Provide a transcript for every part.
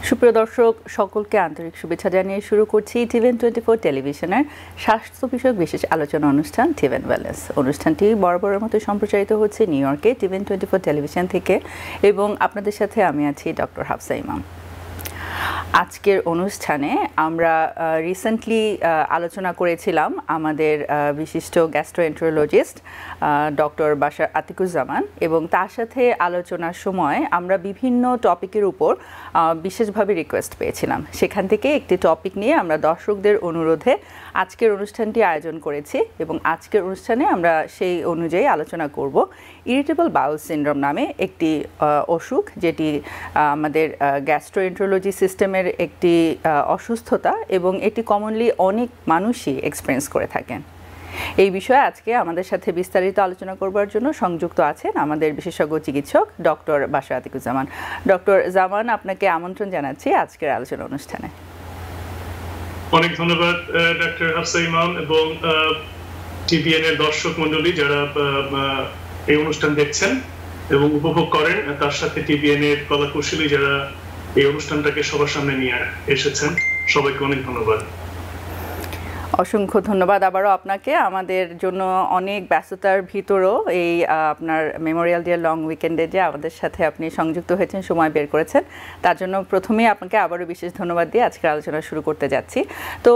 সুপ্রিয় দর্শক সকলকে আন্তরিক শুভেচ্ছা জানিয়ে শুরু করছি টিভেন24 টেলিভিশনের স্বাস্থ্য বিষয়ক বিশেষ আলোচনা অনুষ্ঠান টিভেন ওয়েলনেস। অনুষ্ঠানটি বরাবরের মতো সম্প্রচারিত হচ্ছে নিউ ইয়র্কে টিভেন24 টেলিভিশন থেকে এবং আপনাদের সাথে আমি আছি ডক্টর হাফসা ইমাম। আজকের অনুষ্ঠানে আমরা রিসেন্টলি আলোচনা করেছিলাম আমাদের বিশিষ্ট গ্যাস্ট্রোএন্টারোলজিস্ট ডক্টর বাশার আতিকুজ্জামান এবং তার সাথে আলোচনার সময় আমরা বিভিন্ন টপিকের উপর বিশেষভাবে রিকোয়েস্ট পেয়েছিলাম। সেখান থেকে একটি টপিক নিয়ে আমরা দর্শকদের অনুরোধে আজকের অনুষ্ঠানটি আয়োজন করেছি এবং আজকের অনুষ্ঠানে আমরা সেই অনুযায়ী আলোচনা করব ইরিটেবল বাউল সিনড্রোম নামে একটি অসুখ, যেটি আমাদের গ্যাস্ট্রোএন্টারোলজি সিস্টেমের একটি অসুস্থতা এবং এটি কমনলি অনেক মানুষই এক্সপেরিয়েন্স করে থাকেন। এই বিষয়ে আজকে আমাদের সাথে বিস্তারিত আলোচনা করবার জন্য সংযুক্ত আছেন আমাদের বিশেষজ্ঞ চিকিৎসক ডক্টর বাশার আতিকুজ্জামান। ডক্টর জামান, আপনাকে আমন্ত্রণ জানাচ্ছি আজকের আলোচনা অনুষ্ঠানে। অনেক ধন্যবাদ ডক্টর হাফসা ইমাম এবং টিভিএন এর দর্শক মণ্ডলী যারা এই অনুষ্ঠান দেখছেন এবং উপভোগ করেন, তার সাথে টিভিএন এর কলাকুশলী যারা এই অনুষ্ঠানটাকে সবার সামনে নিয়ে এসেছেন, সবাইকে অনেক ধন্যবাদ। অসংখ্য ধন্যবাদ আবারও আপনাকে। আমাদের জন্য অনেক ব্যস্ততার ভিতরেও এই আপনার মেমোরিয়াল ডে লং উইকেন্ডে যে আমাদের সাথে আপনি সংযুক্ত হয়েছেন, সময় বের করেছেন, তার জন্য প্রথমেই আপনাকে আবারও বিশেষ ধন্যবাদ দিয়ে আজকের আলোচনা শুরু করতে যাচ্ছি। তো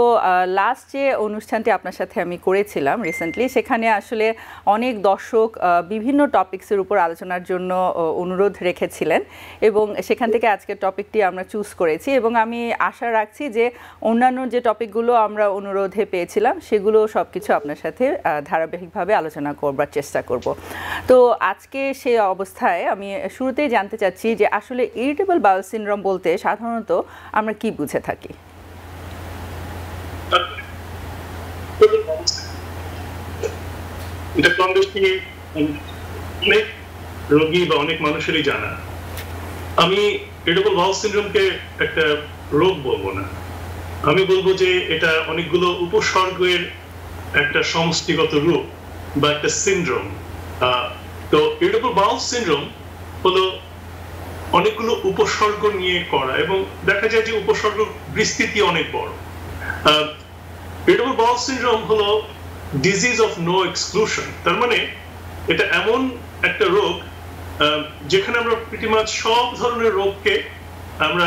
লাস্ট যে অনুষ্ঠানটি আপনার সাথে আমি করেছিলাম রিসেন্টলি, সেখানে আসলে অনেক দর্শক বিভিন্ন টপিকসের উপর আলোচনার জন্য অনুরোধ রেখেছিলেন এবং সেখান থেকে আজকের টপিকটি আমরা চুজ করেছি এবং আমি আশা রাখছি যে অন্যান্য যে টপিকগুলো আমরা অনুরোধে পেয়েছিলাম সেগুলো সব কিছু আপনার সাথে ধারাবাহিকভাবে আলোচনা করবার চেষ্টা করব। তো আজকে সেই অবস্থায় আমি শুরুতেই জানতে চাচ্ছি যে আসলে ইরিটেবল বাউল সিনড্রোম বলতে সাধারণত আমরা কি বুঝে থাকি? এটা কম বেশি অনেক রোগী বা অনেক মানুষেরই জানা। আমি ইরিটেবল বাউল সিনড্রোমকে একটা রোগ বলবো না, আমি বলবো যে এটা অনেকগুলো উপসর্গের একটা সমষ্টিগত রূপ বা একটা সিনড্রোম। তো ইরিটেবল বাউল সিনড্রোম হলো অনেকগুলো উপসর্গ নিয়ে করা এবং দেখা যায় যে উপসর্গ বিস্তৃতি অনেক বড়। ইরিটেবল বাউল সিনড্রোম হলো ডিজিজ অফ নো এক্সক্লুশন, তার মানে এটা এমন একটা রোগ যেখানে আমরা প্রিটিমাচ সব ধরনের রোগকে আমরা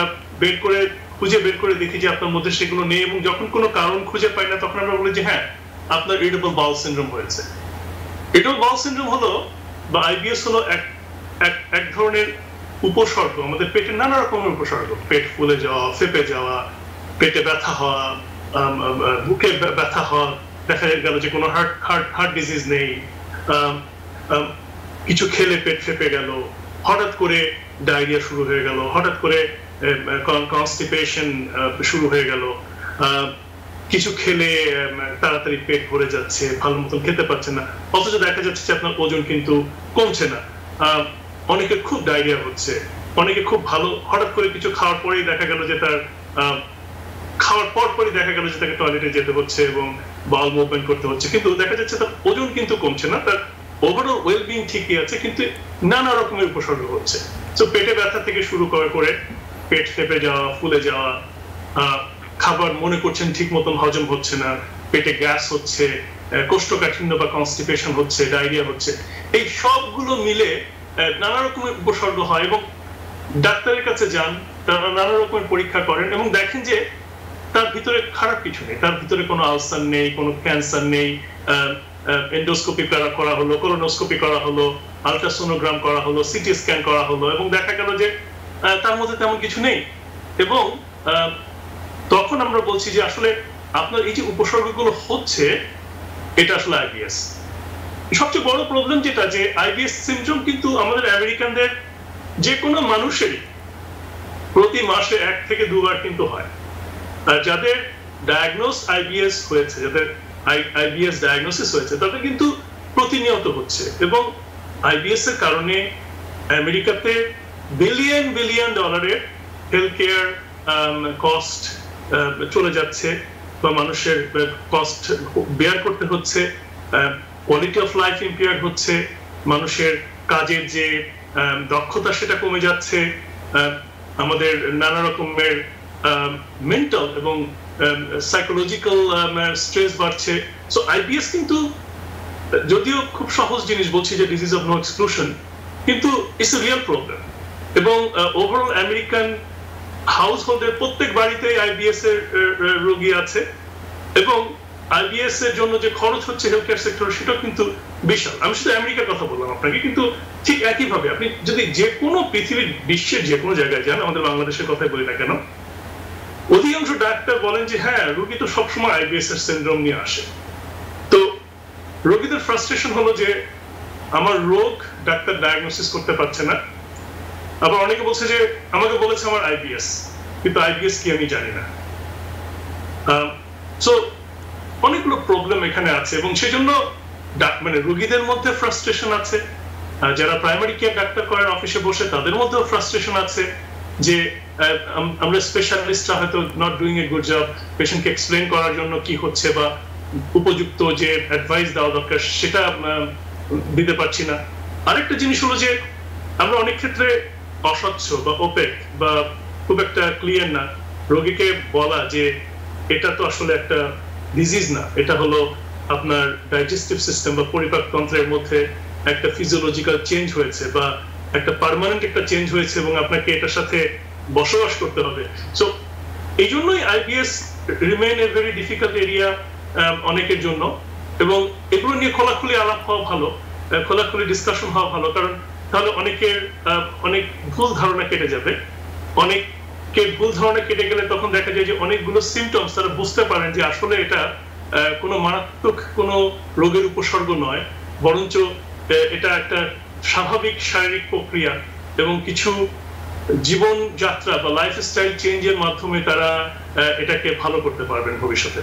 খুঁজে বের করে দেখি যে আপনার মধ্যে সেগুলো নেই এবং যখন কোনো কারণ খুঁজে পাই না তখন আমরা বলি যে হ্যাঁ আপনার ইরিটেবল বাউল সিনড্রোম হয়েছে। ইরিটেবল বাউল সিনড্রোম হলো বা আইবিএস হলো এক ধরনের উপসর্গ, আমাদের পেটের নানা রকমের উপসর্গ, পেট ফুলে যাওয়া, ফেপে যাওয়া, পেটে ব্যথা হওয়া, বুকে ব্যথা হওয়া, দেখা গেল যে কোনো হার্ট ডিজিজ নেই, কিছু খেলে পেট ফেপে গেল, হঠাৎ করে ডায়রিয়া শুরু হয়ে গেল, হঠাৎ করে কনস্টিপেশন শুরু হয়ে গেল, কিছু খেলে তাড়াতাড়ি পেট ভরে যাচ্ছে, ভালো মতন খেতে পারছেন না, অথচ দেখা যাচ্ছে যে আপনার ওজন কিন্তু কমছে না। অনেকের খুব ডায়রিয়া হচ্ছে, অনেকে খুব ভালো, হঠাৎ করে কিছু খাওয়ার পরেই দেখা গেল যে তার খাওয়ার পরই দেখা গেল যে তাকে টয়লেটে যেতে হচ্ছে এবং বাউল মুভমেন্ট করতে হচ্ছে, কিন্তু দেখা যাচ্ছে তার ওজন কিন্তু কমছে না, তার ওভারঅল ওয়েলবিং ঠিকই আছে, কিন্তু নানা রকমের উপসর্গ হচ্ছে। তো পেটে ব্যথা থেকে শুরু করে পেট ফেপে যাওয়া, ফুলে যাওয়া, খাবার মনে করছেন ঠিক মতন হজম হচ্ছে না, পেটে গ্যাস হচ্ছে, কোষ্ঠকাঠিন্য বা কনস্টিপেশন হচ্ছে, ডায়রিয়া হচ্ছে, এই সবগুলো মিলে নানা রকমের উপসর্গ হয় এবং ডাক্তারের কাছে যান, তারা নানা রকমের পরীক্ষা করেন এবং দেখেন যে তার ভিতরে খারাপ কিছু নেই, তার ভিতরে কোনো আলসার নেই, কোনো ক্যান্সার নেই, এন্ডোস্কোপি করা হলো, কোলোনোস্কোপি করা হলো, আলট্রাসোনোগ্রাম করা হলো, সিটি স্ক্যান করা হলো এবং দেখা গেল যে তার মধ্যে তেমন কিছু নেই এবং তখন আমরা বলছি যে আসলে আপনার এই যে উপসর্গগুলো হচ্ছে এটা আসলে আইবিএস। সবচেয়ে বড় প্রবলেম যেটা যে আইবিএস সিনড্রোম কিন্তু আমাদের আমেরিকানদের যে কোনো মানুষেরই প্রতি মাসে 1 থেকে 2 বার কিন্তু হয়। আর যাদের ডায়াগনোস আইবিএস হয়েছে, যাদের আইবিএস ডায়াগনোসিস হয়েছে, তাদের কিন্তু প্রতিনিয়ত হচ্ছে এবং আইবিএস এর কারণে আমেরিকাতে বিলিয়ন ডলারের হেলথ কেয়ার কস্ট চলে যাচ্ছে বা মানুষের কস্ট বেয়ার করতে হচ্ছে, কোয়ালিটি অফ লাইফ ইম্পেয়ার হচ্ছে, মানুষের কাজের যে দক্ষতা সেটা কমে যাচ্ছে, আমাদের নানা রকমের মেন্টাল এবং সাইকোলজিক্যাল স্ট্রেস বাড়ছে। সো আইবিএস কিন্তু যদিও খুব সহজ জিনিস বলছি যে ডিজিজ অফ নো এক্সক্লুশন, কিন্তু ইটস এ রিয়েল প্রবলেম। এবং ওভারঅল আমেরিকান হাউসহোল্ডের প্রত্যেক বাড়িতেই আইবিএস এর রোগী আছে, এবং আইবিএস এর জন্য যে খরচ হচ্ছে হেলথ কেয়ার সেক্টর সেটা কিন্তু বিশাল। আমি শুধু আমেরিকার কথা বললাম আপনাকে, কিন্তু ঠিক একইভাবে আপনি যদি যে কোনো পৃথিবীর বিশ্বের যে কোনো জায়গায় যান, আমাদের বাংলাদেশের কথাই বলি না কেন, অধিকাংশ ডাক্তার বলেন যে হ্যাঁ রোগী তো সবসময় আইবিএস এর সিনড্রোম নিয়ে আসে। তো রোগীদের ফ্রাস্ট্রেশন হলো যে আমার রোগ ডাক্তার ডায়াগনোসিস করতে পারছে না, আবার অনেকে বলছে যে আমাকে বলেছে আমার আইবিএস, কিন্তু আইবিএস কি আমি জানি না। সো অনেকগুলো প্রবলেম এখানে আছে, এবং সেজন্য মানে রোগীদের মধ্যে ফ্রাস্ট্রেশন আছে, যারা প্রাইমারি কেয়ার ডাক্তার করেন অফিসে বসে তাদের মধ্যেও ফ্রাস্ট্রেশন আছে যে আমরা স্পেশালিস্টরা হয়তো not doing a good job পেশেন্টকে এক্সপ্লেন করার জন্য কি হচ্ছে বা উপযুক্ত যে অ্যাডভাইস দেওয়া দরকার সেটা দিতে পারছি না। আরেকটা জিনিস হলো যে আমরা অনেক ক্ষেত্রে অস্বচ্ছ বা ওপেক বা খুব একটা ক্লিয়ার না রোগীকে বলা যে এটা তো আসলে একটা ডিজিজ না, এটা হলো আপনার ডাইজেস্টিভ সিস্টেম বা পরিপাক তন্ত্রের মধ্যে একটা ফিজিওলজিক্যাল চেঞ্জ হয়েছে বা একটা পার্মানেন্ট একটা চেঞ্জ হয়েছে এবং আপনাকে এটার সাথে বসবাস করতে হবে। সো এই জন্যই IBS remain a very difficult area অনেকের জন্য, এবং এগুলো নিয়ে খোলাখুলি আলাপ হওয়া ভালো, খোলাখুলি ডিসকাশন হওয়া ভালো, কারণ তাহলে অনেকের অনেক ভুল ধারণা কেটে যাবে। অনেকে ভুল ধারণা কেটে গেলে তখন দেখা যায় যে অনেকগুলো সিমটমস তারা বুঝতে পারেন যে আসলে এটা কোনো মারাত্মক কোনো রোগের উপসর্গ নয়, বরঞ্চ এটা একটা স্বাভাবিক শারীরিক প্রক্রিয়া এবং কিছু জীবনযাত্রা বা লাইফস্টাইল চেঞ্জের মাধ্যমে তারা এটাকে ভালো করতে পারবেন ভবিষ্যতে।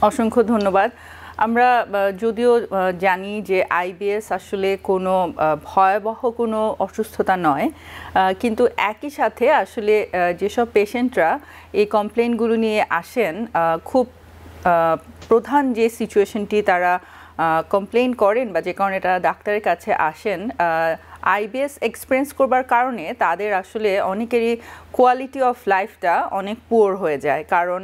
অসংখ্য ধন্যবাদ। আমরা যদিও জানি যে আইবিএস আসলে কোনো ভয়াবহ কোনো অসুস্থতা নয়, কিন্তু একই সাথে আসলে যেসব পেশেন্টরা এই কমপ্লেনগুলো নিয়ে আসেন, খুব প্রধান যে সিচুয়েশনটি তারা কমপ্লেন করেন বা যে কারণে তারা ডাক্তারের কাছে আসেন, আইবিএস এক্সপিরিয়েন্স করবার কারণে তাদের আসলে অনেকেরই কোয়ালিটি অফ লাইফটা অনেক পুয়ার হয়ে যায়। কারণ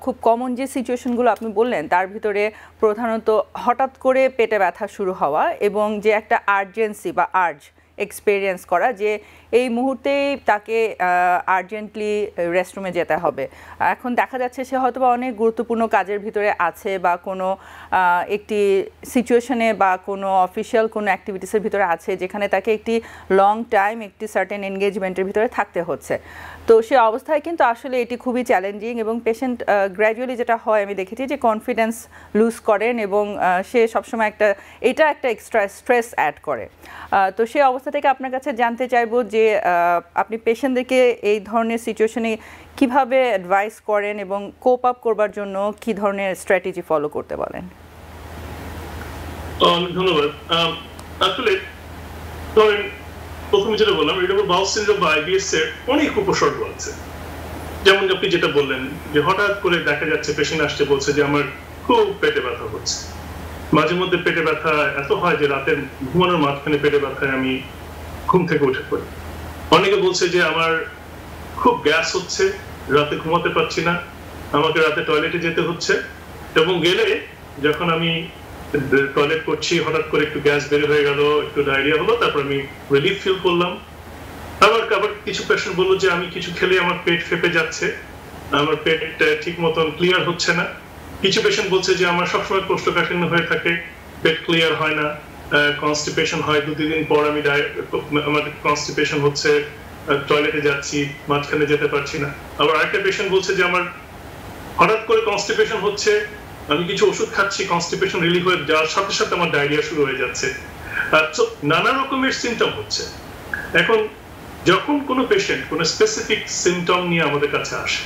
খুব কমন যে সিচুয়েশনগুলো আপনি বললেন তার ভিতরে প্রধানত হঠাৎ করে পেটে ব্যথা শুরু হওয়া এবং যে একটা আর্জেন্সি বা আর্জ এক্সপেরিয়েন্স করা যে এই মুহূর্তেই তাকে আর্জেন্টলি রেস্টরুমে যেতে হবে। এখন দেখা যাচ্ছে সে হয়তো বা অনেক গুরুত্বপূর্ণ কাজের ভিতরে আছে বা কোনো একটি সিচুয়েশনে বা কোনো অফিসিয়াল কোনো অ্যাক্টিভিটিসের ভিতরে আছে যেখানে তাকে একটি লং টাইম একটি সার্টেন এনগেজমেন্টের ভিতরে থাকতে হচ্ছে। তো সে অবস্থায় কিন্তু আসলে এটি খুবই চ্যালেঞ্জিং এবং পেশেন্ট গ্র্যাজুয়ালি যেটা হয় আমি দেখেছি যে কনফিডেন্স লুজ করেন এবং সে সবসময় এটা একটা এক্সট্রা স্ট্রেস অ্যাড করে। তো সেই অবস্থা থেকে আপনার কাছে জানতে চাইবো যে আপনি পেশেন্টদেরকে এই ধরনের সিচুয়েশনে কিভাবে অ্যাডভাইস করেন এবং কোপ আপ করবার জন্য কি ধরনের স্ট্র্যাটেজি ফলো করতে বলেন? ধন্যবাদ। আসলে ধরেন প্রথমে যেটা বললাম ইরিটেবল বাউল সিনড্রোম বা আইবিএস এর অনেক উপসর্গ আছে। যেমন আপনি যেটা বললেন যে হঠাৎ করে দেখা যাচ্ছে পেশেন্ট আসছে বলছে যে আমার খুব পেটে ব্যথা হচ্ছে, মাঝে মধ্যে পেটে ব্যথা এত হয় যে রাতের ঘুমানোর মাঝখানে পেটে ব্যথায় আমি ঘুম থেকে উঠে পড়ি। অনেকে বলছে যে আমার খুব গ্যাস হচ্ছে, রাতে ঘুমাতে পারছি না, আমাকে রাতে টয়লেটে যেতে হচ্ছে, এবং গেলে যখন আমি টয়লেট করছি হঠাৎ করে একটু গ্যাস বের হয়ে গেল, একটু ডায়রিয়া হলো, তারপর আমি রিলিফ ফিল করলাম। আবার কিছু পেশেন্ট বললো যে আমি কিছু খেলে আমার পেট ফেপে যাচ্ছে, আমার পেট ঠিক মতন ক্লিয়ার হচ্ছে না। কিছু পেশেন্ট বলছে যে আমার সবসময় কোষ্ঠকাঠিন্য হয়ে থাকে, পেট ক্লিয়ার হয় না, কনস্টিপেশন হয়, 2-3 দিন পর আমি আমার কনস্টিপেশন হচ্ছে, টয়লেটে যাচ্ছি, মাঝখানে যেতে পারছি না। আবার আরেকটা পেশেন্ট বলছে যে আমার হঠাৎ করে কনস্টিপেশন হচ্ছে, আমি কিছু ওষুধ খাচ্ছি, কনস্টিপেশন রিলিফ হয়ে যাওয়ার সাথে সাথে আমার ডায়রিয়া শুরু হয়ে যাচ্ছে। নানা রকমের সিমটম হচ্ছে। এখন যখন কোনো পেশেন্ট কোনো স্পেসিফিক সিমটম নিয়ে আমাদের কাছে আসে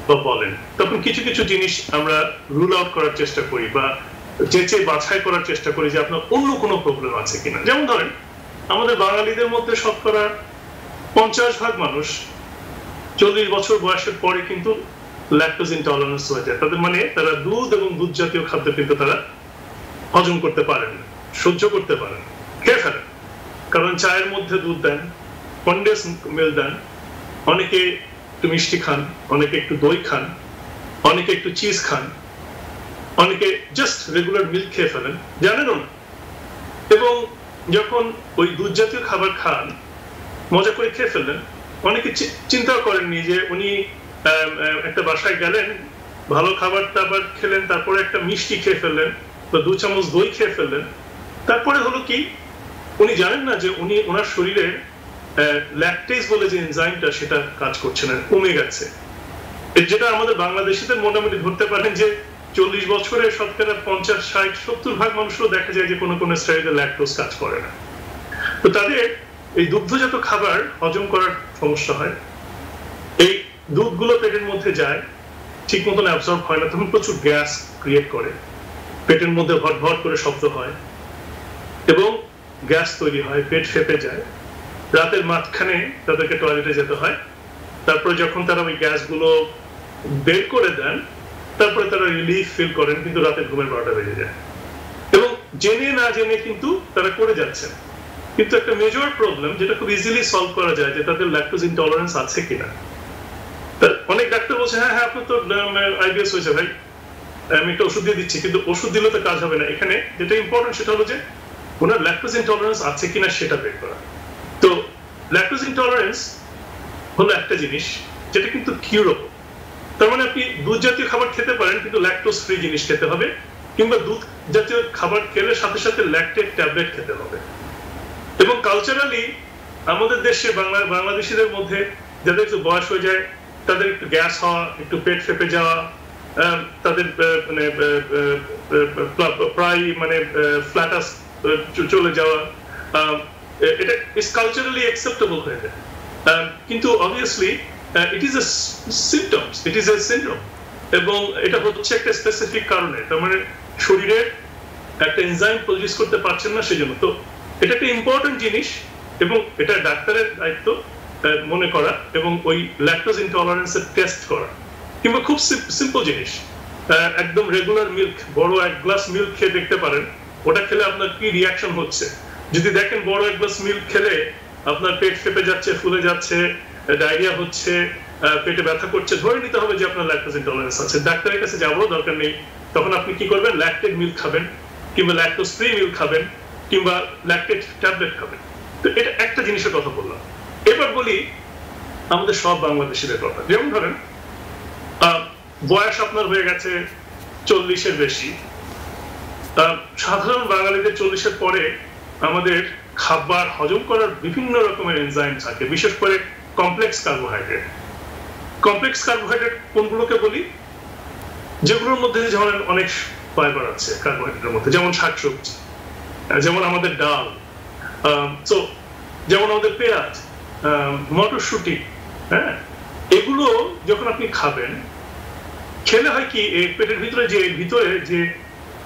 বা বলেন, তখন কিছু কিছু জিনিস আমরা রুল আউট করার চেষ্টা করি বা যেচে বাছাই করার চেষ্টা করি যে আপনার অন্য কোনো প্রবলেম আছে কিনা। যেমন ধরেন আমাদের বাঙালিদের মধ্যে শতকরা 50% মানুষ 40 বছর বয়সের পরে কিন্তু ল্যাকটোজ ইনটলারেন্স হয়ে যায়। তাদের মানে তারা দুধ এবং দুধ জাতীয় খাদ্য কিন্তু তারা হজম করতে পারেন, সহ্য করতে পারেন, খেয়ে ফেলেন। কারণ চায়ের মধ্যে দুধ দেন, কনডেন্স মিল্ক দেন, অনেকে একটু মিষ্টি খান, অনেকে একটু দই খান, অনেকে একটু চিজ খান, অনেকে জাস্ট রেগুলার মিল্ক খেয়ে ফেলেন, জানেনও না। এবং যখন ওই দুধ জাতীয় খাবার খান, মজা করে খেয়ে ফেললেন, অনেকে চিন্তাও করেননি যে উনি একটা বাসায় গেলেন, ভালো খাবার টাবার খেলেন, তারপরে একটা মিষ্টি খেয়ে ফেললেন বা 2 চামচ দই খেয়ে ফেললেন, তারপরে হলো কি উনি জানেন না যে উনি ওনার শরীরে ল্যাকটেজ বলে যে এনজাইমটা সেটা কাজ করছে না, কমে গেছে। যেটা আমাদের বাংলাদেশিদের মোটামুটি ধরতে পারেন যে 40 বছরে শতকরা 50, 60, 70 ভাগ মানুষও দেখা যায় যে কোনো কোনো শরীরে ল্যাকটোজ কাজ করে না। তো তাদের এই দুগ্ধজাত খাবার হজম করার সমস্যা হয়, এই দুধগুলো পেটের মধ্যে যায়, ঠিক মতন অ্যাবজর্ব হয় না, তখন প্রচুর গ্যাস ক্রিয়েট করে, পেটের মধ্যে ভট ভট করে শব্দ হয় এবং গ্যাস তৈরি হয়, পেট ফেপে যায়, রাতের মাঝখানে তাদেরকে টয়লেটে যেতে হয়, তারপরে যখন তারা ওই গ্যাসগুলো বের করে দেন তারপরে তারা রিলিফ ফিল করেন, কিন্তু রাতের ঘুমের 12টা বেজে যায়। এবং জেনে না জেনে কিন্তু তারা করে যাচ্ছেন। কিন্তু একটা মেজর প্রবলেম যেটা খুব ইজিলি সলভ করা যায় যে তাদের ল্যাকটোজ ইনটলারেন্স আছে কিনা। অনেক ডাক্তার বলছে হ্যাঁ হ্যাঁ আপনার তো আইবিএস হয়েছে ভাই, আমি একটা ওষুধ দিয়ে দিচ্ছি, কিন্তু ওষুধ দিলে তো কাজ হবে না। এখানে যেটা ইম্পর্টেন্ট সেটা হলো যে ওনার ল্যাকটোজ ইনটলারেন্স আছে কিনা সেটা বের করা। তো ল্যাকটোজ ইনটলারেন্স হলো একটা জিনিস যেটা কিন্তু কিউরেবল। তার মানে আপনি দুধ জাতীয় খাবার খেতে পারেন, কিন্তু ল্যাকটোজ ফ্রি জিনিস খেতে হবে, কিংবা দুধ জাতীয় খাবার খেলে সাথে সাথে ল্যাকটেট ট্যাবলেট খেতে হবে। এবং কালচারালি আমাদের দেশে বাংলাদেশিদের মধ্যে যাদের একটু বয়স হয়ে যায়, তাদের একটু গ্যাস হওয়া, একটু পেট ফেপে যাওয়া, তাদের মানে প্রায় মানে ফ্ল্যাটাস চলে যাওয়া, এটা ইজ কালচারালি অ্যাকসেপ্টেবল হয়ে যায়। কিন্তু obviously it is a symptoms, it is a syndrome, এবং এটা হচ্ছে একটা স্পেসিফিক কারণে, তার মানে শরীরের একটা এনজাইম প্রডিউস করতে পারছেন না সেজন্য। তো এটা একটা ইম্পর্টেন্ট জিনিস এবং এটা ডাক্তারের দায়িত্ব মনে করা এবং ওই ল্যাকটোজ ইনটলারেন্সের টেস্ট করা। কিংবা খুব সিম্পল জিনিস, একদম রেগুলার মিল্ক, বড় 1 গ্লাস মিল্ক খেয়ে দেখতে পারেন ওটা খেলে আপনার কি রিয়াকশন হচ্ছে। যদি দেখেন বড় 1 গ্লাস মিল্ক খেলে আপনার পেট ফেপে যাচ্ছে, ফুলে যাচ্ছে, ডায়রিয়া হচ্ছে, পেটে ব্যথা করছে, ধরে নিতে হবে যে আপনার ল্যাকটোজ ইনটলারেন্স আছে। ডাক্তারের কাছে যাওয়ারও দরকার নেই, তখন আপনি কি করবেন, ল্যাকটেড মিল্ক খাবেন, কিংবা ল্যাকটোজ ফ্রি মিল্ক খাবেন, কিংবা ল্যাকটেড ট্যাবলেট খাবেন। তো এটা একটা জিনিসের কথা বললাম। এবার বলি আমাদের সব বাংলাদেশিদের কথা। যেমন ধরেন বয়স আপনার হয়ে গেছে 40-এর বেশি, সাধারণ বাঙালিদের 40-এর পরে আমাদের খাবার হজম করার বিভিন্ন রকমের এনজাইম থাকে, বিশেষ করে কমপ্লেক্স কার্বোহাইড্রেট। কমপ্লেক্স কার্বোহাইড্রেট কোনগুলোকে বলি, যেগুলোর মধ্যে যেমন অনেক ফাইবার আছে কার্বোহাইড্রেটের মধ্যে, যেমন শাকসবজি, যেমন আমাদের ডাল, যেমন আমাদের পেঁয়াজ, মটরশুঁটি, হ্যাঁ, এগুলো যখন আপনি খাবেন, খেলে হয় কি পেটের ভিতরে যে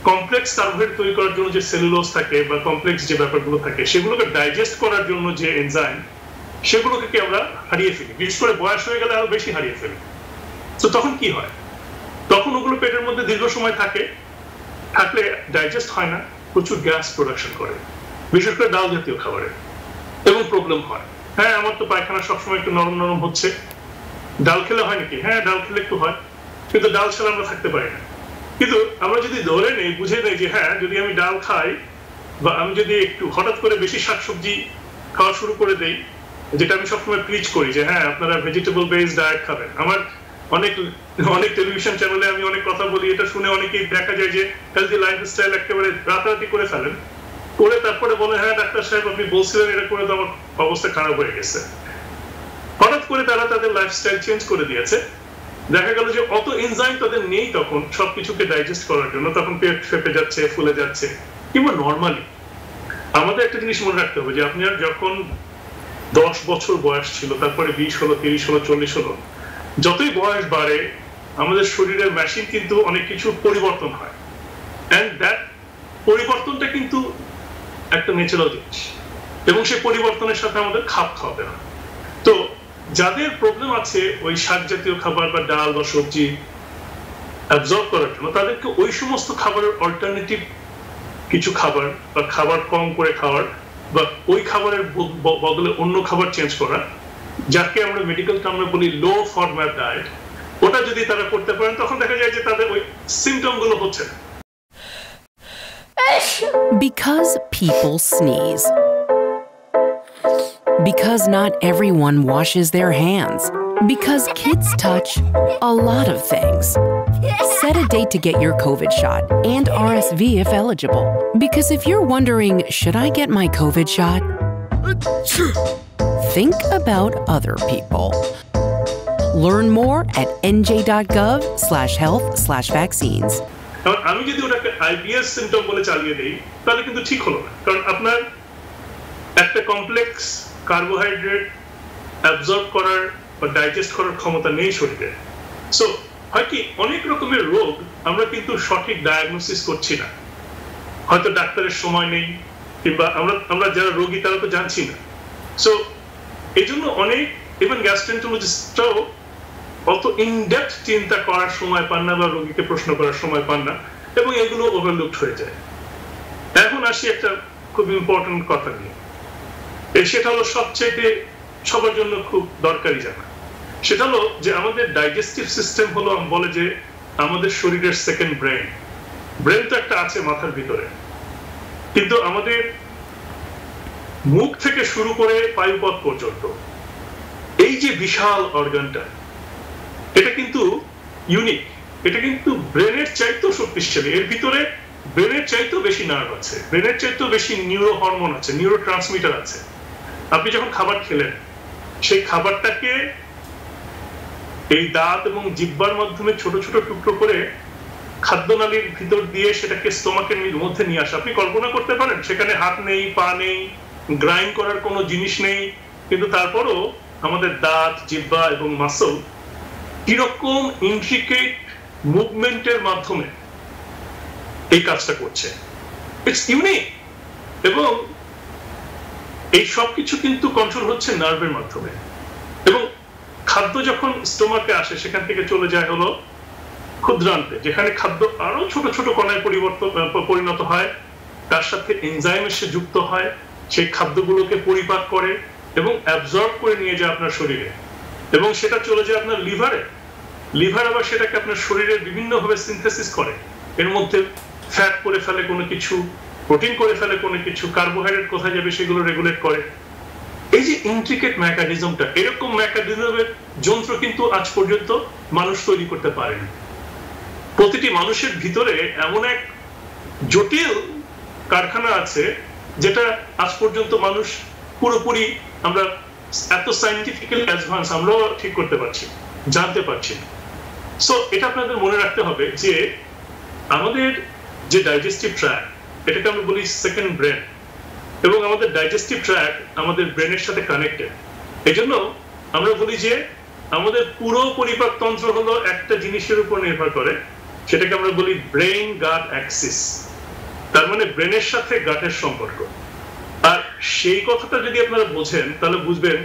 কমপ্লেক্স কার্বোহাইড্রেট তৈরি করার জন্য যে সেলুলোজ থাকে বা কমপ্লেক্স যে ব্যাপারগুলো থাকে, সেগুলোকে ডাইজেস্ট করার জন্য যে এনজাইম, সেগুলোকে কি আমরা হারিয়ে ফেলি, বিশেষ করে বয়স হয়ে গেলে আরো বেশি হারিয়ে ফেলি। তো তখন কি হয়, তখন ওগুলো পেটের মধ্যে দীর্ঘ সময় থাকলে ডাইজেস্ট হয় না, প্রচুর গ্যাস প্রোডাকশন করে, বিশেষ করে ডাল জাতীয় খাবারে, এবং প্রবলেম হয়। হ্যাঁ, আমার তো পায়খানা সবসময় একটু নরম নরম হচ্ছে, ডাল খেলে হয় নাকি? হ্যাঁ, ডাল খেলে একটু হয়, কিন্তু ডাল ছাড়া আমরা থাকতে পারি না। কিন্তু আমরা যদি ধরে নেই, বুঝে নেই যে হ্যাঁ, যদি আমি ডাল খাই বা আমি যদি একটু হঠাৎ করে বেশি শাকসবজি খাওয়া শুরু করে দেই, যেটা আমি সবসময় প্রিচ করি যে হ্যাঁ আপনারা ভেজিটেবল বেসড ডায়েট খাবেন। আমার অনেক টেলিভিশন চ্যানেলে আমি অনেক কথা বলি, এটা শুনে অনেকেই দেখা যায় যে হেলদি লাইফস্টাইল একেবারে রাতারাতি করে ফেলেন, করে তারপরে বলে হ্যাঁ ডাক্তার সাহেব আপনি বলছিলেন এটা করে তো আমার অবস্থা খারাপ হয়ে গেছে। হঠাৎ করে তারা তাদের লাইফস্টাইল চেঞ্জ করে দিয়েছে, দেখা গেল যে অত এনজাইম তাদের নেই তখন সবকিছুকে ডাইজেস্ট করার জন্য, তখন পেট ফেপে যাচ্ছে, ফুলে যাচ্ছে। কিংবা নর্মালি আমাদের একটা জিনিস মনে রাখতে হবে যে আপনার যখন 10 বছর বয়স ছিল, তারপরে 20 হলো, 30 হলো, 40 হলো, যতই বয়স বাড়ে আমাদের শরীরের মেশিন কিন্তু অনেক কিছু পরিবর্তন হয়, এন্ড দ্যাট পরিবর্তনটা কিন্তু একটা ন্যাচারাল জিনিস, এবং সেই পরিবর্তনের সাথে আমাদের খাপ খাওয়াতে হয়। তো যাদের প্রবলেম আছে ওই শাক জাতীয় খাবার বা ডাল বা সবজি অ্যাবজর্ব করার জন্য, তাদেরকে ওই সমস্ত খাবারের অল্টারনেটিভ কিছু খাবার বা খাবার কম করে খাওয়ার বা ওই খাবারের বদলে অন্য খাবার চেঞ্জ করা, যাকে আমরা মেডিকেল টার্মে বলি লো ফরম্যাট ডায়েট, ওটা যদি তারা করতে পারেন তখন দেখা যায় যে তাদের ওই সিম্পটম গুলো হচ্ছে না। Because people sneeze. Because not everyone washes their hands. Because kids touch a lot of things. Set a date to get your COVID shot and RSV if eligible. Because if you're wondering, should I get my COVID shot? Think about other people. Learn more at nj.gov/health/vaccines. আমি যদি ওটাকে IBS symptom বলে চালিয়ে দিই তাহলে কিন্তু ঠিক হলো না, কারণ আপনার একটা কমপ্লেক্স কার্বোহাইড্রেট অ্যাবজর্ব করার বা ডাইজেস্ট করার ক্ষমতা নেই শরীরে। সো হয় কি অনেক রকমের রোগ আমরা কিন্তু সঠিক ডায়াগনোসিস করছি না, হয়তো ডাক্তারের সময় নেই, কিংবা আমরা যারা রোগী তারা তো জানছি না। সো এই জন্য অনেক ইভেন গ্যাস্ট্রেন্টোলজিস্টরাও অত ইনডেপথ চিন্তা করার সময় পান না বা রোগীকে প্রশ্ন করার সময় পান না, এবং এগুলো ওভারলুকড হয়ে যায়। এখন আসি একটা খুব ইম্পর্টেন্ট কথা নিয়ে, সেটা হলো সবচেয়ে সবার জন্য খুব দরকারি জানা। সেটা হলো যে আমাদের ডাইজেস্টিভ সিস্টেম হলো, বলে যে আমাদের শরীরের সেকেন্ড ব্রেন। ব্রেন তো একটা আছে মাথার ভিতরে, কিন্তু আমাদের মুখ থেকে শুরু করে পায়ুপথ পর্যন্ত এই যে বিশাল অর্গানটা, এটা কিন্তু ইউনিক, এটা কিন্তু ব্রেনের চাইতেও শক্তিশালী। এর ভিতরে ব্রেনের চাইতেও বেশি নার্ভ আছে, ব্রেনের চাইতেও বেশি নিউরো হরমোন আছে, নিউরো ট্রান্সমিটার আছে। আপনি যখন খাবার খেলেন, সেই খাবারটাকে এই দাঁত এবং জিহ্বার মাধ্যমে ছোট ছোট টুকরো করে খাদ্যনালীর ভিতর দিয়ে সেটাকে স্টোমাকের মধ্যে নিয়ে আসা। আপনি কল্পনা করতে পারেন সেখানে হাত নেই, পা নেই, গ্রাইন্ড করার কোনো জিনিস নেই, কিন্তু তারপরও আমাদের দাঁত, জিহ্বা এবং মাসল কিরকম ইন্ট্রিকেট মুভমেন্টের মাধ্যমে এই কাজটা করছে। It's unique. এবং এই সবকিছু কিন্তু কন্ট্রোল হচ্ছে নার্ভের মাধ্যমে। এবং খাদ্য যখন স্টোমাকে আসে সেখান থেকে চলে যায় হলো ক্ষুদ্রান্তে, যেখানে খাদ্য আরো ছোট ছোট কণায় পরিণত হয়, তার সাথে এনজাইম এসে যুক্ত হয়, সেই খাদ্যগুলোকে পরিপাক করে এবং অ্যাবজর্ব করে নিয়ে যায় আপনার শরীরে, এবং সেটা চলে যায় আপনার লিভারে। লিভার আবার সেটাকে আপনার শরীরের বিভিন্ন ভাবে সিনথেসিস করে, এর মধ্যে ফ্যাট করে ফেলে কোনো কিছু, প্রোটিন করে ফেলে কোনো কিছু, কার্বোহাইড্রেট কোথায় যাবে সেগুলো রেগুলেট করে। এই যে ইন্ট্রিকেট মেকানিজমটা, এরকম মেকানিজমের যন্ত্র কিন্তু আজ পর্যন্ত মানুষ তৈরি করতে পারেনি। প্রতিটি মানুষের ভিতরে এমন এক জটিল কারখানা আছে যেটা আজ পর্যন্ত মানুষ পুরোপুরি আমরা এত সায়েন্টিফিক্যালি অ্যাডভান্স আমরাও ঠিক করতে পারছি, জানতে পারছি। সো এটা আপনাদের মনে রাখতে হবে যে আমাদের যে ডাইজেস্টিভ ট্র্যাক্ট, এটাকে আমরা বলি সেকেন্ড ব্রেন, এবং আমাদের ডাইজেস্টিভ ট্র্যাক্ট আমাদের ব্রেনের সাথে কানেক্টেড। এই জন্য আমরা বলি যে আমাদের পুরো পরিপাক তন্ত্র হলো একটা জিনিসের উপর নির্ভর করে, সেটাকে আমরা বলি ব্রেইন গাট অ্যাক্সিস। তার মানে ব্রেনের সাথে গাটের সম্পর্ক। আর সেই কথাটা যদি আপনারা বোঝেন তাহলে বুঝবেন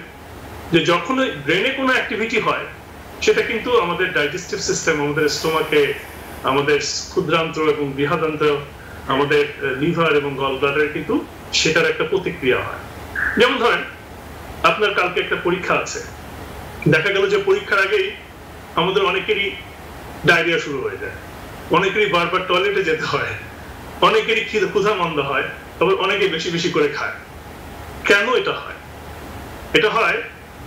যে যখন ব্রেনে কোনো অ্যাক্টিভিটি হয় সেটা কিন্তু আমাদের ডাইজেস্টিভ সিস্টেম, আমাদের স্টোমাকে, আমাদের ক্ষুদ্রান্ত এবং বৃহদান্ত, আমাদের লিভার এবং গল ব্লাডারে কিন্তু সেটার একটা প্রতিক্রিয়া হয়। যেমন ধরেন আপনার কালকে একটা পরীক্ষা আছে, দেখা গেল যে পরীক্ষার আগেই আমাদের অনেকেরই ডায়রিয়া শুরু হয়ে যায়, অনেকেরই বারবার টয়লেটে যেতে হয়, অনেকেরই ক্ষুধা মন্দ হয়, তবে অনেকে বেশি বেশি করে খায়। কেন এটা হয়? এটা হয়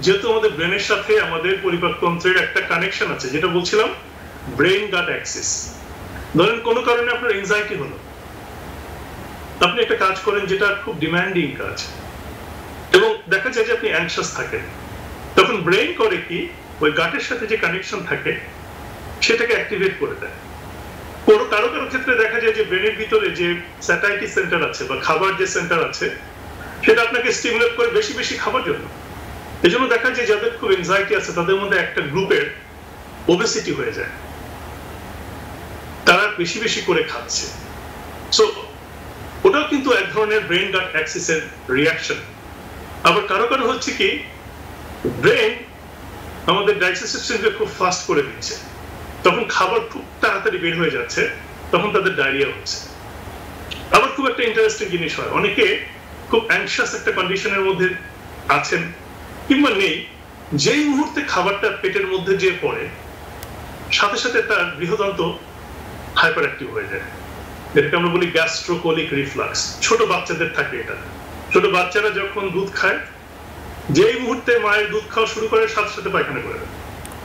যেহেতু আমাদের ব্রেনের সাথে আমাদের পরিপাকতন্ত্রের একটা কানেকশন আছে, যেটা বলছিলাম ব্রেইন গাট অ্যাক্সিস। ধরেন কোনো কারণে আপনার এনজাইটি হলো, আপনি একটা কাজ করেন যেটা খুব ডিমান্ডিং কাজ, এবং দেখা যায় যে আপনি অ্যাংশাস থাকেন, তখন ব্রেইন করে কি ওই গাটের সাথে যে কানেকশন থাকে সেটাকে অ্যাক্টিভেট করে দেয়। কারো কারো ক্ষেত্রে দেখা যায় যে ব্রেনের ভিতরে যে স্যাটাইটি সেন্টার আছে বা খাবার যে সেন্টার আছে সেটা আপনাকে স্টিমুলেট করে বেশি বেশি খাবার জন্য। এই জন্য দেখা যায় যাদের খুব এনজাইটি আছে তাদের মধ্যে একটা গ্রুপের ওবেসিটি হয়ে যায়, তারা বেশি বেশি করে খাচ্ছে। সো ওটাও কিন্তু এক ধরনের ব্রেন গাট অ্যাক্সিসের রিয়াকশন। আবার কারো কারো হচ্ছে কি ব্রেন আমাদের ডাইজেস্টিভ সিস্টেমকে খুব ফাস্ট করে দিচ্ছে, তখন খাবার খুব তাড়াতাড়ি বের হয়ে যাচ্ছে, তখন তাদের ডায়রিয়া হচ্ছে। আবার খুব একটা ইন্টারেস্টিং জিনিস হয়, অনেকে খুব অ্যাংশাস একটা কন্ডিশনের মধ্যে আছেন কিংবা নেই, যেই মুহূর্তে খাবারটা পেটের মধ্যে যে পড়ে সাথে সাথে তার বৃহদন্ত হাইপার অ্যাক্টিভ হয়ে যায়, যেটাকে আমরা বলি গ্যাস্ট্রোকোলিক রিফ্লাক্স। ছোট বাচ্চাদের থাকে এটা। ছোট বাচ্চারা যখন দুধ খায়, যেই মুহূর্তে মায়ের দুধ খাওয়া শুরু করে সাথে সাথে পায়খানা করে দেয়,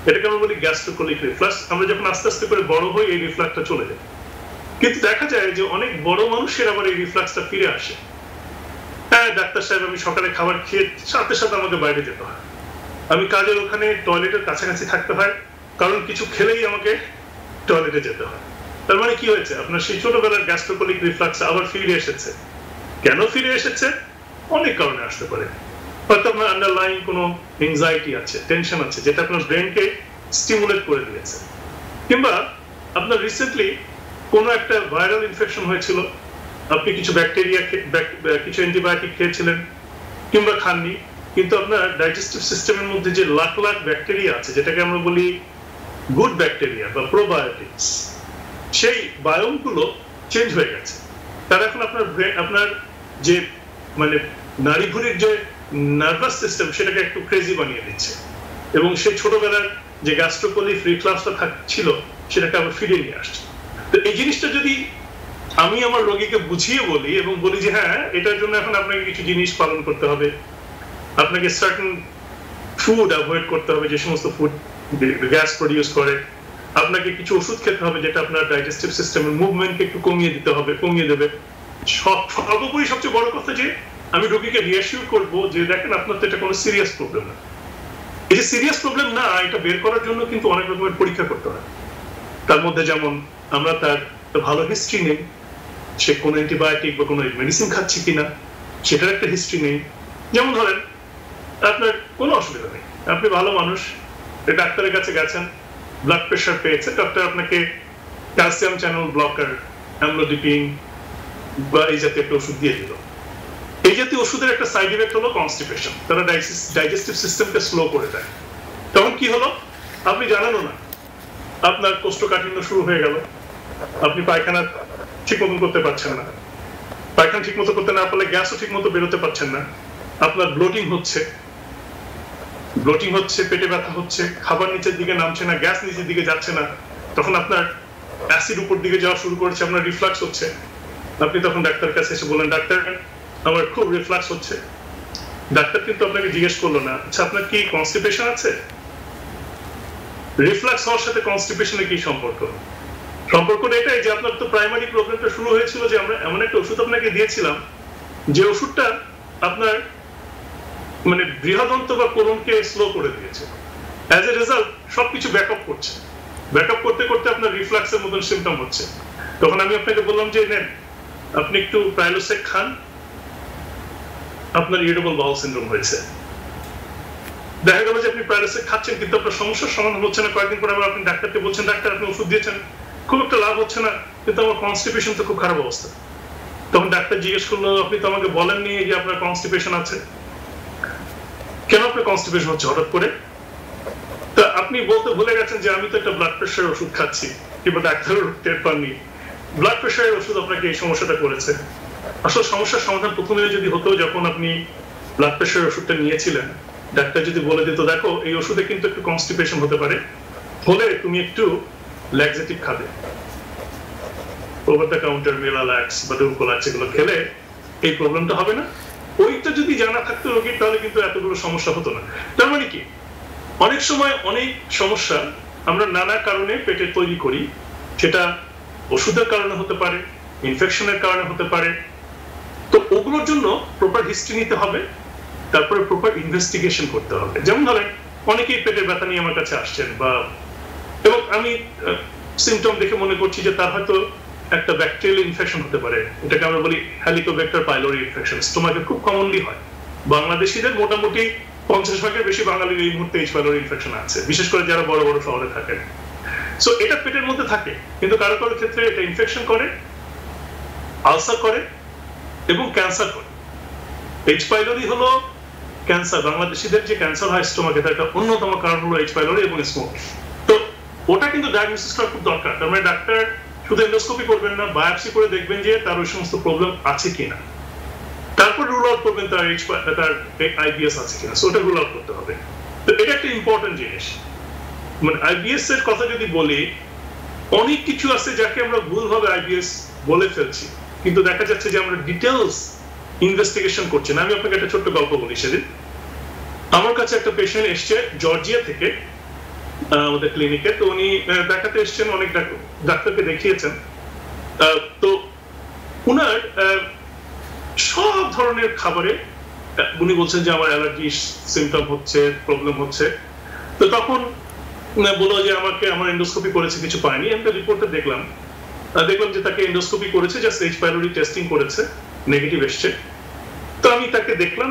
এটাকে আমরা বলি গ্যাস্ট্রোকোলিক রিফ্লাক্স। আমরা যখন আস্তে আস্তে করে বড় হই এই রিফ্লাক্সটা চলে যায়, কিন্তু দেখা যায় যে অনেক বড় মানুষের আবার এই রিফ্লাক্সটা ফিরে আসে। হ্যাঁ ডাক্তার সাহেব আমি সকালে খাবার খেয়ে সাথে সাথে আমাকে বাইরে যেতে হয়, আমি কাজের ওখানে টয়লেটের কাছাকাছি থাকতে হয়, কারণ কিছু খেলেই আমাকে টয়লেটে যেতে হয়। তার মানে কি হয়েছে, আপনার সেই ছোটবেলার গ্যাস্ট্রোকোলিক রিফ্লাক্স আবার ফিরে এসেছে। কেন ফিরে এসেছে? অনেক কারণে আসতে পারে। হয়তো আপনার আন্ডারলাইং কোনো এনজাইটি আছে, টেনশন আছে, যেটা আপনার ব্রেনকে স্টিমুলেট করে দিয়েছে, কিংবা আপনার রিসেন্টলি কোনো একটা ভাইরাল ইনফেকশন হয়েছিল, আপনি কিছু ব্যাকটেরিয়া কিছু অ্যান্টিবায়োটিক খেয়েছিলেন কিংবা খাননি, কিন্তু আপনার ডাইজেস্টিভ সিস্টেমের মধ্যে যে লাখ লাখ ব্যাকটেরিয়া আছে, যেটাকে আমরা বলি গুড ব্যাকটেরিয়া বা প্রোবায়োটিক্স, সেই বায়োমগুলো চেঞ্জ হয়ে গেছে। তার এখন আপনার যে মানে নাড়িভুড়ির যে নার্ভাস সিস্টেম সেটাকে একটু ক্রেজি বানিয়ে দিচ্ছে, এবং সেই ছোটবেলার যে গ্যাস্ট্রোকোলিক রিফ্লাক্সটা ছিল সেটাকে আবার ফিরিয়ে নিয়ে আসছে। তো এই জিনিসটা যদি আমি আমার রোগীকে বুঝিয়ে বলি এবং বলি যে হ্যাঁ এটার জন্য এখন আপনাকে কিছু জিনিস পালন করতে হবে, আপনাকে সার্টেন ফুড অ্যাভয়েড করতে হবে যে সমস্ত ফুড গ্যাস প্রডিউস করে, আপনাকে কিছু ওষুধ খেতে হবে যেটা আপনার ডাইজেস্টিভ সিস্টেমের মুভমেন্টকে একটু কমিয়ে দেবে। সর্বোপরি সবচেয়ে বড় কথা যে আমি রোগীকে রিঅ্যাসিওর করবো যে দেখেন আপনার তো এটা কোনো সিরিয়াস প্রবলেম না। এই যে সিরিয়াস প্রবলেম না, এটা বের করার জন্য কিন্তু অনেক রকমের পরীক্ষা করতে হয়। তার মধ্যে যেমন আমরা তার ভালো হিস্ট্রি নেই, সে কোনো অ্যান্টিবায়োটিক বা কোনো মেডিসিন খাচ্ছে কিনা সেটার একটা হিস্ট্রি নেই। যেমন ধরেন আপনার কোনো অসুবিধা নেই, আপনি ভালো মানুষ, ডাক্তারের কাছে গেছেন, ব্লাড প্রেশার পেয়েছে, ডক্টর আপনাকে ক্যালসিয়াম চ্যানেল ব্লকার, অ্যামলোডিপিন বা এই জাতীয় একটা ওষুধ দিয়ে দিল। এই জাতীয় ওষুধের একটা সাইড ইফেক্ট হলো কনস্টিপেশন, তারা ডাইজেস্টিভ সিস্টেমকে স্লো করে দেয়। তখন কি হলো আপনি জানেনও না, আপনার কোষ্ঠকাঠিন্য শুরু হয়ে গেল, আপনি পায়খানা ঠিক মতন করতে পারছেন না, পায়খানা ঠিক মতো করতে না পারলে গ্যাসও ঠিক মতো বেরোতে পারছেন না, আপনার ব্লোটিং হচ্ছে, পেটে ব্যথা হচ্ছে, খাবার নিচের দিকে নামছে না, গ্যাস নিচের দিকে যাচ্ছে না, তখন আপনার অ্যাসিড উপর দিকে যাওয়া শুরু করেছে, আপনার রিফ্লাক্স হচ্ছে। আপনি তখন ডাক্তারের কাছে এসে বলেন ডাক্তার আমার খুব রিফ্লাক্স হচ্ছে। ডাক্তার কিন্তু আপনাকে জিজ্ঞেস করলো না আচ্ছা আপনার কি কনস্টিপেশন আছে। রিফ্লাক্স হওয়ার সাথে কনস্টিপেশনের কি সম্পর্কটা এটাই যে আপনার তো প্রাইমারি প্রবলেমটা শুরু হয়েছিল যে আমরা এমন একটা ওষুধ আপনাকে দিয়েছিলাম যে ওষুধটা আপনার মানে বৃহদন্ত বা কোলনকে স্লো করে দিয়েছে। অ্যাজ এ রেজাল্ট সবকিছু ব্যাকআপ করতে করতে আপনার রিফ্লাক্সের মতন সিমটম হচ্ছে। তখন আমি আপনাকে বললাম যে নেন আপনি একটু প্রাইলোসেক খান, আপনার ইরিটেবল বাউল সিনড্রোম হয়েছে। দেখা গেল যে আপনি প্রাইলোসেক খাচ্ছেন কিন্তু আপনার সমস্যার সমাধান হচ্ছে না। কয়েকদিন পরে আবার আপনি ডাক্তারকে বলছেন ডাক্তার আপনি ওষুধ দিয়েছেন, খুব একটা লাভ হচ্ছে না, কিন্তু আমার কনস্টিপেশন তো খুব খারাপ অবস্থা। তখন ডাক্তার জিজ্ঞেস করলো আপনি তো আমাকে বলেননি যে আপনার কনস্টিপেশন আছে, কেন আপনার কনস্টিপেশন হচ্ছে হঠাৎ করে? তা আপনি বলতে ভুলে গেছেন যে আমি তো একটা ব্লাড প্রেশারের ওষুধ খাচ্ছি, কিংবা ডাক্তারও টের পাননি ব্লাড প্রেশারের ওষুধ আপনাকে এই সমস্যাটা করেছে। আসলে সমস্যার সমাধান প্রথমে যদি হতো যখন আপনি ব্লাড প্রেশারের ওষুধটা নিয়েছিলেন, ডাক্তার যদি বলে দিত দেখো এই ওষুধে কিন্তু একটু কনস্টিপেশন হতে পারে, হলে তুমি একটু ল্যাক্সেটিভ খাবে, ওভার দ্য কাউন্টার মেলালাক্স বা ডুরকোলাক্স এগুলো খেলে এই প্রবলেমটা হবে না। ওইটা যদি জানা থাকতো রোগীর তাহলে কিন্তু এতগুলো সমস্যা হতো না। তার মানে কি অনেক সময় অনেক সমস্যা আমরা নানা কারণে পেটে তৈরি করি, সেটা ওষুধের কারণে হতে পারে, ইনফেকশনের কারণে হতে পারে। তো ওগুলোর জন্য প্রপার হিস্ট্রি নিতে হবে, তারপরে প্রপার ইনভেস্টিগেশন করতে হবে। যেমন ধরেন অনেকেই পেটের ব্যথা নিয়ে আমার কাছে আসছেন এবং আমি সিমটম দেখে মনে করছি যে তার হয়তো একটা ব্যাকটেরিয়াল ইনফেকশন হতে পারে, এটাকে আমরা বলি হেলিকোব্যাক্টার পাইলোরি ইনফেকশন। স্টোমাকে খুব কমনলি হয়, বাংলাদেশিদের মোটামুটি 50% বেশি বাঙালির এই মুহূর্তে এইচ পাইলোরি ইনফেকশন আছে, বিশেষ করে যারা বড় বড় শহরে থাকেন। সো এটা পেটের মধ্যে থাকে, কিন্তু কারো কারো ক্ষেত্রে এটা ইনফেকশন করে, আলসার করে এবং ক্যান্সার করে। এইচ পাইলোরি হলো ক্যান্সার, বাংলাদেশিদের যে ক্যান্সার হয় স্টোমাকে তার একটা অন্যতম কারণ হলো এইচ পাইলোরি এবং স্মোকিং। তো ওটা কিন্তু ডায়াগনোসিস করা খুব দরকার। তার মানে ডাক্তার শুধু এন্ডোস্কোপি করবেন না, বায়োপসি করে দেখবেন যে তার ওই সমস্ত প্রবলেম আছে কিনা। তার তারপর রুল আউট করবেন তার আইবিএস আছে কিনা, সো ওটা রুল আউট করতে হবে। তো এটা একটা ইম্পর্টেন্ট জিনিস। মানে আইবিএস এর কথা যদি বলি, অনেক কিছু আছে যাকে আমরা ভুলভাবে আইবিএস বলে ফেলছি, কিন্তু দেখা যাচ্ছে যে আমরা ডিটেলস ইনভেস্টিগেশন করছি না। আমি আপনাকে একটা ছোট্ট গল্প বলি। সেদিন আমার কাছে একটা পেশেন্ট এসছে জর্জিয়া থেকে আমাদের ক্লিনিকে। তো উনি দেখাতে এসছেন, অনেক ডাক্তারকে দেখিয়েছেন। তো উনার সব ধরনের খাবারে উনি বলছেন যে আমার অ্যালার্জি সিমটম হচ্ছে, প্রবলেম হচ্ছে। তো তখন বললো যে আমার এন্ডোস্কোপি করেছে, কিছু পায়নি। আমি রিপোর্টটা দেখলাম যে তাকে এন্ডোস্কোপি করেছে, জাস্ট এইচ পাইলোরি টেস্টিং করেছে, নেগেটিভ এসছে। তো আমি তাকে দেখলাম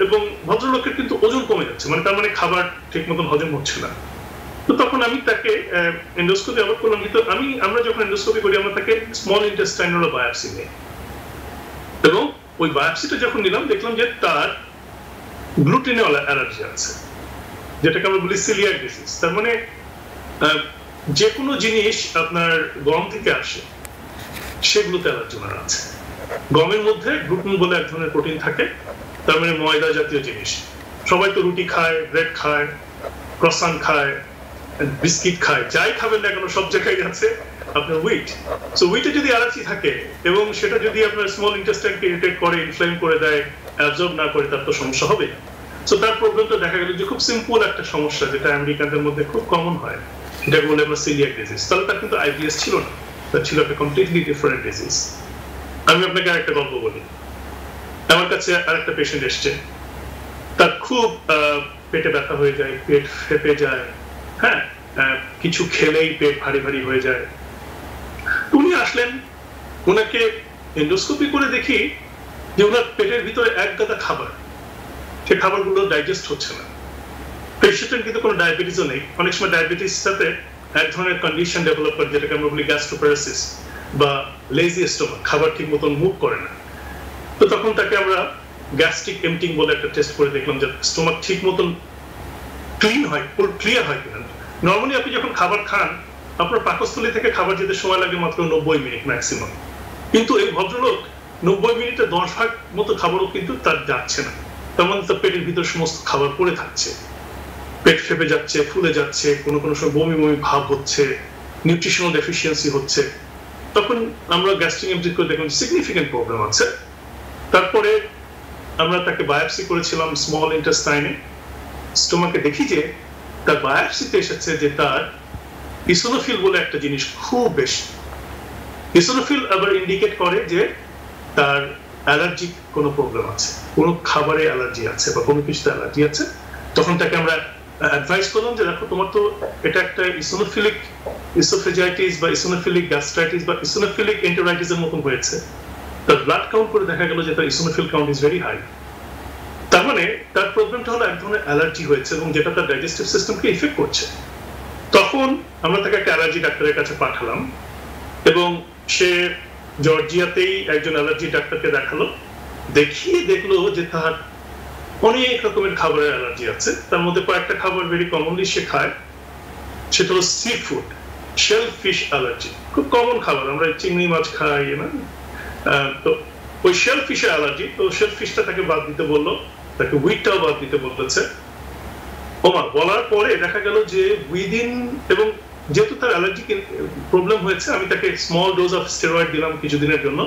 এবং ভদ্রলোকের কিন্তু ওজন কমে যাচ্ছে, মানে তার মানে খাবার ঠিক মতন হজম হচ্ছে না। তো তখন আমি তাকে এন্ডোস্কোপি আবার করলাম। কিন্তু আমরা যখন এন্ডোস্কোপি করি আমরা তাকে স্মল ইন্টেস্টাইনাল বায়োপসি নিই, এবং ওই বায়োপসিটা যখন নিলাম দেখলাম যে তার গ্লুটেনে অ্যালার্জি আছে, যেটাকে আমরা বলি সিলিয়াক ডিজিজ। তার মানে যে কোনো জিনিস আপনার গম থেকে আসে সেগুলোতে অ্যালার্জি আছে। গমের মধ্যে গ্লুটেন বলে এক ধরনের প্রোটিন থাকে, তার মানে ময়দা জাতীয় জিনিস। সবাই তো রুটি খায়, ব্রেড খায়, ক্রসান খায়, বিস্কিট খায়, যাই খাবেন না কেন সব জায়গায় আছে আপনার হুইট। সো হুইটে যদি অ্যালার্জি থাকে এবং সেটা যদি আপনার স্মল ইন্টেস্টাইনকে ইরিটেট করে, ইনফ্লেম করে দেয়, অ্যাবজর্ব না করে, তার তো সমস্যা হবে। সো তার প্রবলেমটা দেখা গেল যে খুব সিম্পল একটা সমস্যা, যেটা আমেরিকানদের মধ্যে খুব কমন হয়, সেটাকে বলে আমরা সিলিয়াক ডিজিজ। তাহলে তার কিন্তু আইবিএস ছিল না, তার ছিল একটা কমপ্লিটলি ডিফারেন্ট ডিজিজ। আমি আপনাকে আরেকটা গল্প বলি। আমার কাছে আরেকটা পেশেন্ট এসছে, তার খুব পেটে ব্যথা হয়ে যায়, পেট ফেপে যায়, হ্যাঁ, কিছু খেলেই পেট ভারী ভারী হয়ে যায়। উনি আসলেন, ওনাকে এন্ডোস্কোপি করে দেখি যে ওনার পেটের ভিতরে এক গাদা খাবার, সে খাবারগুলো ডাইজেস্ট হচ্ছে না। পেশেন্টের কিন্তু কোনো ডায়াবেটিসও নেই। অনেক সময় ডায়াবেটিস সাথে এক ধরনের কন্ডিশন ডেভেলপ করে, যেটাকে আমরা বলি গ্যাস্ট্রোপ্যারাসিস বা লেজি স্টোমাক, খাবার ঠিক মতন মুভ করে না। তো তখন তাকে আমরা গ্যাস্ট্রিক এমটিং বলে একটা টেস্ট করে দেখলাম যে স্টোমাক ঠিক মতন ক্লিয়ার হয় কিনা। নর্মালি আপনি যখন খাবার খান, আপনার পাকস্থলী থেকে খাবার যেতে সময় লাগে মাত্র 90 মিনিট ম্যাক্সিমাম, কিন্তু এই ভদ্রলোক 90 মিনিটে 10 ভাগ মতো খাবারও কিন্তু তার যাচ্ছে না। তার মানে তার পেটের ভিতর সমস্ত খাবার পড়ে থাকছে, পেট ফেপে যাচ্ছে, ফুলে যাচ্ছে, কোনো কোনো সময় বমি বমি ভাব হচ্ছে, নিউট্রিশনাল ডেফিসিয়েন্সি হচ্ছে। তখন আমরা গ্যাস্ট্রিক এমটিং করে দেখলাম সিগনিফিকেন্ট প্রবলেম আছে। তারপরে আমরা তাকে বায়োপসি করেছিলাম স্মল ইন্টেস্টাইনে। স্টোমাকে দেখি যে তার বায়োপসিতে এসেছে যে তার ইসোনোফিল বলে একটা জিনিস খুব বেশি। ইসোনোফিল আবার ইন্ডিকেট করে যে তার অ্যালার্জিক কোনো প্রবলেম আছে, কোনো খাবারে অ্যালার্জি আছে বা কোনো কিছুতে অ্যালার্জি আছে। তখন তাকে আমরা অ্যাডভাইস করলাম যে দেখো, তোমার তো এটা একটা ইসোনোফিলিক ইসোফেজাইটিস বা ইসোনোফিলিক গ্যাস্ট্রাইটিস বা ইসোনোফিলিক এন্টেরাইটিসের মতন হয়েছে। তার ব্লাড কাউন্ট করে দেখা গেল যে তার eosinophil count is very high. তার মানে তার প্রবলেমটা হলো এক ধরনের অ্যালার্জি হয়েছে এবং যেটা তার ডাইজেস্টিভ সিস্টেমকে ইফেক্ট করছে। তখন আমরা তাকে একটা অ্যালার্জি ডাক্তারের কাছে পাঠালাম এবং সে জর্জিয়াতেই একজন অ্যালার্জি ডাক্তারকে দেখালো। দেখিয়ে দেখলো যে তার অনেক রকমের খাবারের অ্যালার্জি আছে। তার মধ্যে কয়েকটা খাবার ভেরি কমনলি সে খায়, সেটা হলো seafood, shellfish allergy. খুব কমন খাবার, আমরা চিংড়ি মাছ খাই না, তো ওই শেল ফিশের অ্যালার্জি। তো শেল ফিশটা তাকে বাদ দিতে বললো, তাকে হুইটটাও বাদ দিতে বলতেছে। ওমা বলার পরে দেখা গেল যে উইদিন, এবং যেহেতু তার অ্যালার্জি প্রবলেম হয়েছে, আমি তাকে স্মল ডোজ অফ স্টেরয়েড দিলাম কিছুদিনের জন্য।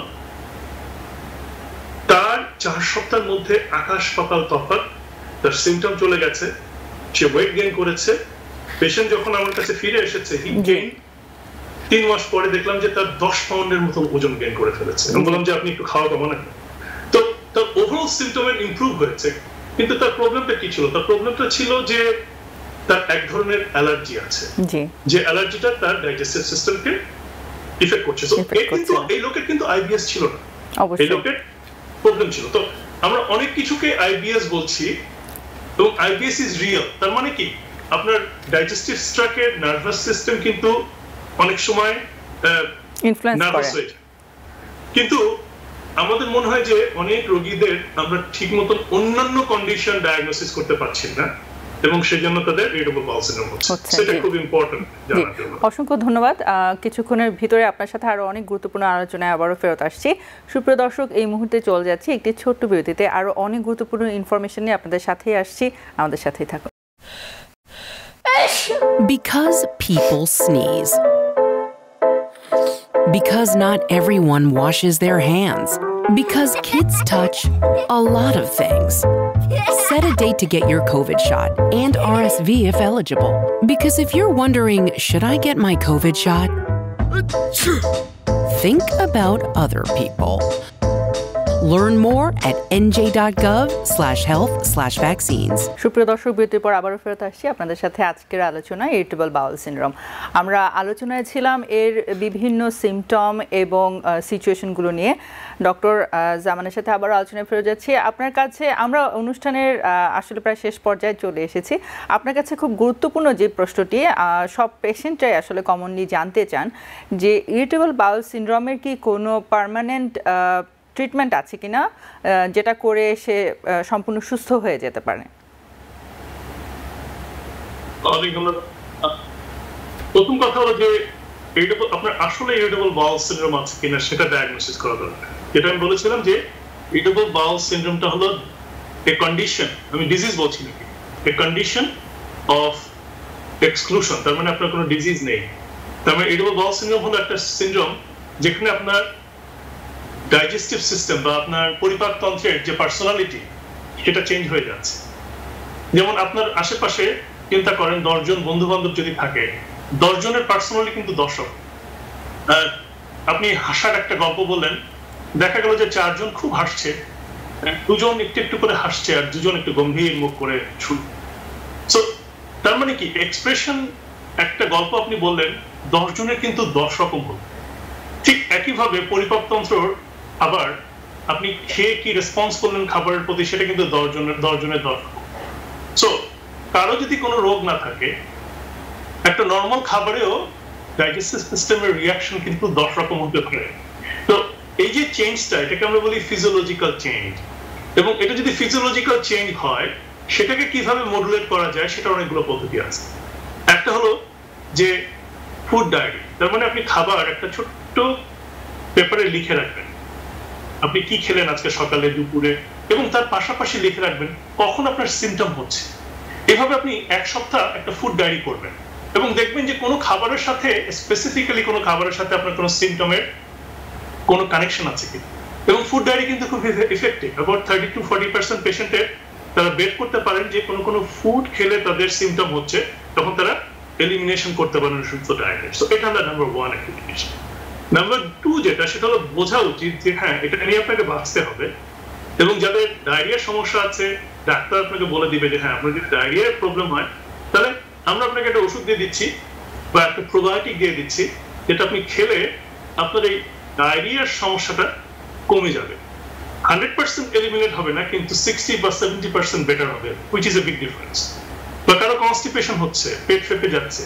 তার 4 সপ্তাহের মধ্যে আকাশ পাতাল তফাৎ, তার সিমটম চলে গেছে, সে ওয়েট গেইন করেছে। পেশেন্ট যখন আমার কাছে ফিরে এসেছে, হি গেইন 3 মাস পরে দেখলাম যে তার 10 পাউন্ডের মতো ওজন গেইন করে ফেলেছে। আমি বললাম যে আপনি একটু খাওয়া কমান না। তো তার ওভারঅল সিমটমের ইমপ্রুভ হয়েছে, কিন্তু তার প্রবলেমটা কি ছিল? তার প্রবলেমটা ছিল যে তার এক ধরনের অ্যালার্জি আছে, যে অ্যালার্জিটা তার ডাইজেস্টিভ সিস্টেমকে ইফেক্ট করছে। তো কিন্তু এই লোকের কিন্তু আইবিএস ছিল না, এই লোকের প্রবলেম ছিল। তো আমরা অনেক কিছুকে আইবিএস বলছি এবং আইবিএস ইজ রিয়েল। তার মানে কি, আপনার ডাইজেস্টিভ ট্র্যাক্টের নার্ভাস সিস্টেম কিন্তু অনেক সময় নার্ভাস হয়ে যায়। কিন্তু আমাদের মনে হয় যে অনেক রোগীদের আমরা ঠিক মতন অন্যান্য কন্ডিশন ডায়াগনোসিস করতে পারছি না, এবং সেজন্য তাদের ইরিটেবল বাউল সিনড্রোম হচ্ছে। সেটা খুব ইম্পর্টেন্ট জানার জন্য। অসংখ্য ধন্যবাদ। কিছুক্ষণের ভিতরে আপনার সাথে আরো অনেক গুরুত্বপূর্ণ আলোচনায় আবারও ফেরত আসছি। সুপ্রিয় দর্শক, এই মুহূর্তে চলে যাচ্ছি একটি ছোট্ট বিরতিতে। আরো অনেক গুরুত্বপূর্ণ ইনফরমেশন নিয়ে আপনাদের সাথেই আসছি, আমাদের সাথেই থাকুন। Because people sneeze. Because not everyone washes their hands. Because kids touch a lot of things. Set a date to get your COVID shot and RSV if eligible. Because if you're wondering, should I get my COVID shot? Think about other people. Learn more at nj.gov/health/vaccines. সুপ্রিয় দর্শক, বিরতির পর আবারও ফেরত আসছি আপনাদের সাথে আজকের আলোচনা ইরিটেবল বাউল সিনড্রোম। আমরা আলোচনায় ছিলাম এর বিভিন্ন সিমটম এবং সিচুয়েশনগুলো নিয়ে। ডক্টর জামানের সাথে আবারও আলোচনায় ফেরত যাচ্ছি। আপনার কাছে আমরা অনুষ্ঠানের আসলে প্রায় শেষ পর্যায়ে চলে এসেছি। আপনার কাছে খুব গুরুত্বপূর্ণ যে প্রশ্নটি সব পেশেন্টরাই আসলে কমনলি জানতে চান যে ইরিটেবল বাউল সিনড্রোমের কি কোনো পার্মানেন্ট ট্রিটমেন্ট আছে কিনা, যেটা করে সে সম্পূর্ণ সুস্থ হয়ে যেতে পারে? প্রথম কথা হলো যে আপনার আসলে ইরিটেবল বাউল সিনড্রোম আছে কিনা সেটা ডায়াগনোসিস করা দরকার। যেটা আমি বলেছিলাম যে ইরিটেবল বাউল সিনড্রোমটা হলো এ কন্ডিশন, আমি ডিজিজ বলছি নাকি, এ কন্ডিশন অফ এক্সক্লুশন, তার মানে আপনার কোনো ডিজিজ নেই। তার মানে ইরিটেবল বাউল সিনড্রোম হলো একটা সিনড্রোম যেখানে আপনার ডাইজেস্টিভ সিস্টেম বা আপনার পরিপাকতন্ত্রের যে পার্সোনালিটি সেটা চেঞ্জ হয়ে যাচ্ছে। যেমন আপনার আশেপাশে চিন্তা করেন 10 জন বন্ধু বান্ধব যদি থাকে, 10 জনের পার্সোনালিটি কিন্তু 10। আপনি হাসার একটা গল্প বললেন, দেখা গেল যে 4 জন খুব হাসছে, 2 জন একটু একটু করে হাসছে আর 2 জন একটু গম্ভীর মুখ করে শুনছে। সো তার মানে কি এক্সপ্রেশন, একটা গল্প আপনি বললেন 10 জনের কিন্তু 10 রকম হল। ঠিক একইভাবে পরিপাকতন্ত্র আবার আপনি খেয়ে কি রেসপন্স করলেন খাবারের প্রতি, সেটা কিন্তু 10 জনের 10। সো কারো যদি কোনো রোগ না থাকে, একটা নর্মাল খাবারেও ডাইজেস্টিভ সিস্টেমের রিয়াকশন কিন্তু 10 রকম হতে পারে। তো এই যে চেঞ্জটা, এটাকে আমরা বলি ফিজিওলজিক্যাল চেঞ্জ। এবং এটা যদি ফিজিওলজিক্যাল চেঞ্জ হয়, সেটাকে কিভাবে মডুলেট করা যায় সেটা অনেকগুলো পদ্ধতি আছে। একটা হলো যে ফুড ডায়েরি, তার মানে আপনি খাবার একটা ছোট্ট পেপারে লিখে রাখবেন, আপনি কি খেলেন আজকে সকালে, দুপুরে, এবং তার পাশাপাশি লিখে রাখবেন কখন আপনার সিমটম হচ্ছে। এভাবে আপনি 1 সপ্তাহ একটা ফুড ডায়েরি করবেন এবং দেখবেন যে কোনো খাবারের সাথে, স্পেসিফিক্যালি কোনো খাবারের সাথে আপনার কোনো সিমটমের কোনো কানেকশন আছে কিনা। এবং ফুড ডায়েরি কিন্তু খুব ইফেক্টিভ। অ্যাবাউট 30 to 40% পেশেন্টের তারা বের করতে পারেন যে কোনো ফুড খেলে তাদের সিমটম হচ্ছে, তখন তারা এলিমিনেশন করতে পারেন সুস্থ ডায়েটে। সো এটা হলো নাম্বার 1 একটা জিনিস। নাম্বার 2 যেটা, সেটা হলো বোঝা উচিত যে হ্যাঁ, এটা নিয়ে আপনাকে বাঁচতে হবে। এবং যাদের ডায়রিয়ার সমস্যা আছে, ডাক্তার আপনাকে বলে দিবে যে হ্যাঁ, আপনার যদি ডায়রিয়ার প্রবলেম হয়, তাহলে আমরা আপনাকে একটা ওষুধ দিয়ে দিচ্ছি বা একটা প্রোবায়োটিক দিয়ে দিচ্ছি, যেটা আপনি খেলে আপনার এই ডায়রিয়ার সমস্যাটা কমে যাবে। 100% এলিমিনেট হবে না, কিন্তু 60 বা 70% বেটার হবে, which is a big difference. বা কারো কনস্টিপেশন হচ্ছে, পেট ফেপে যাচ্ছে,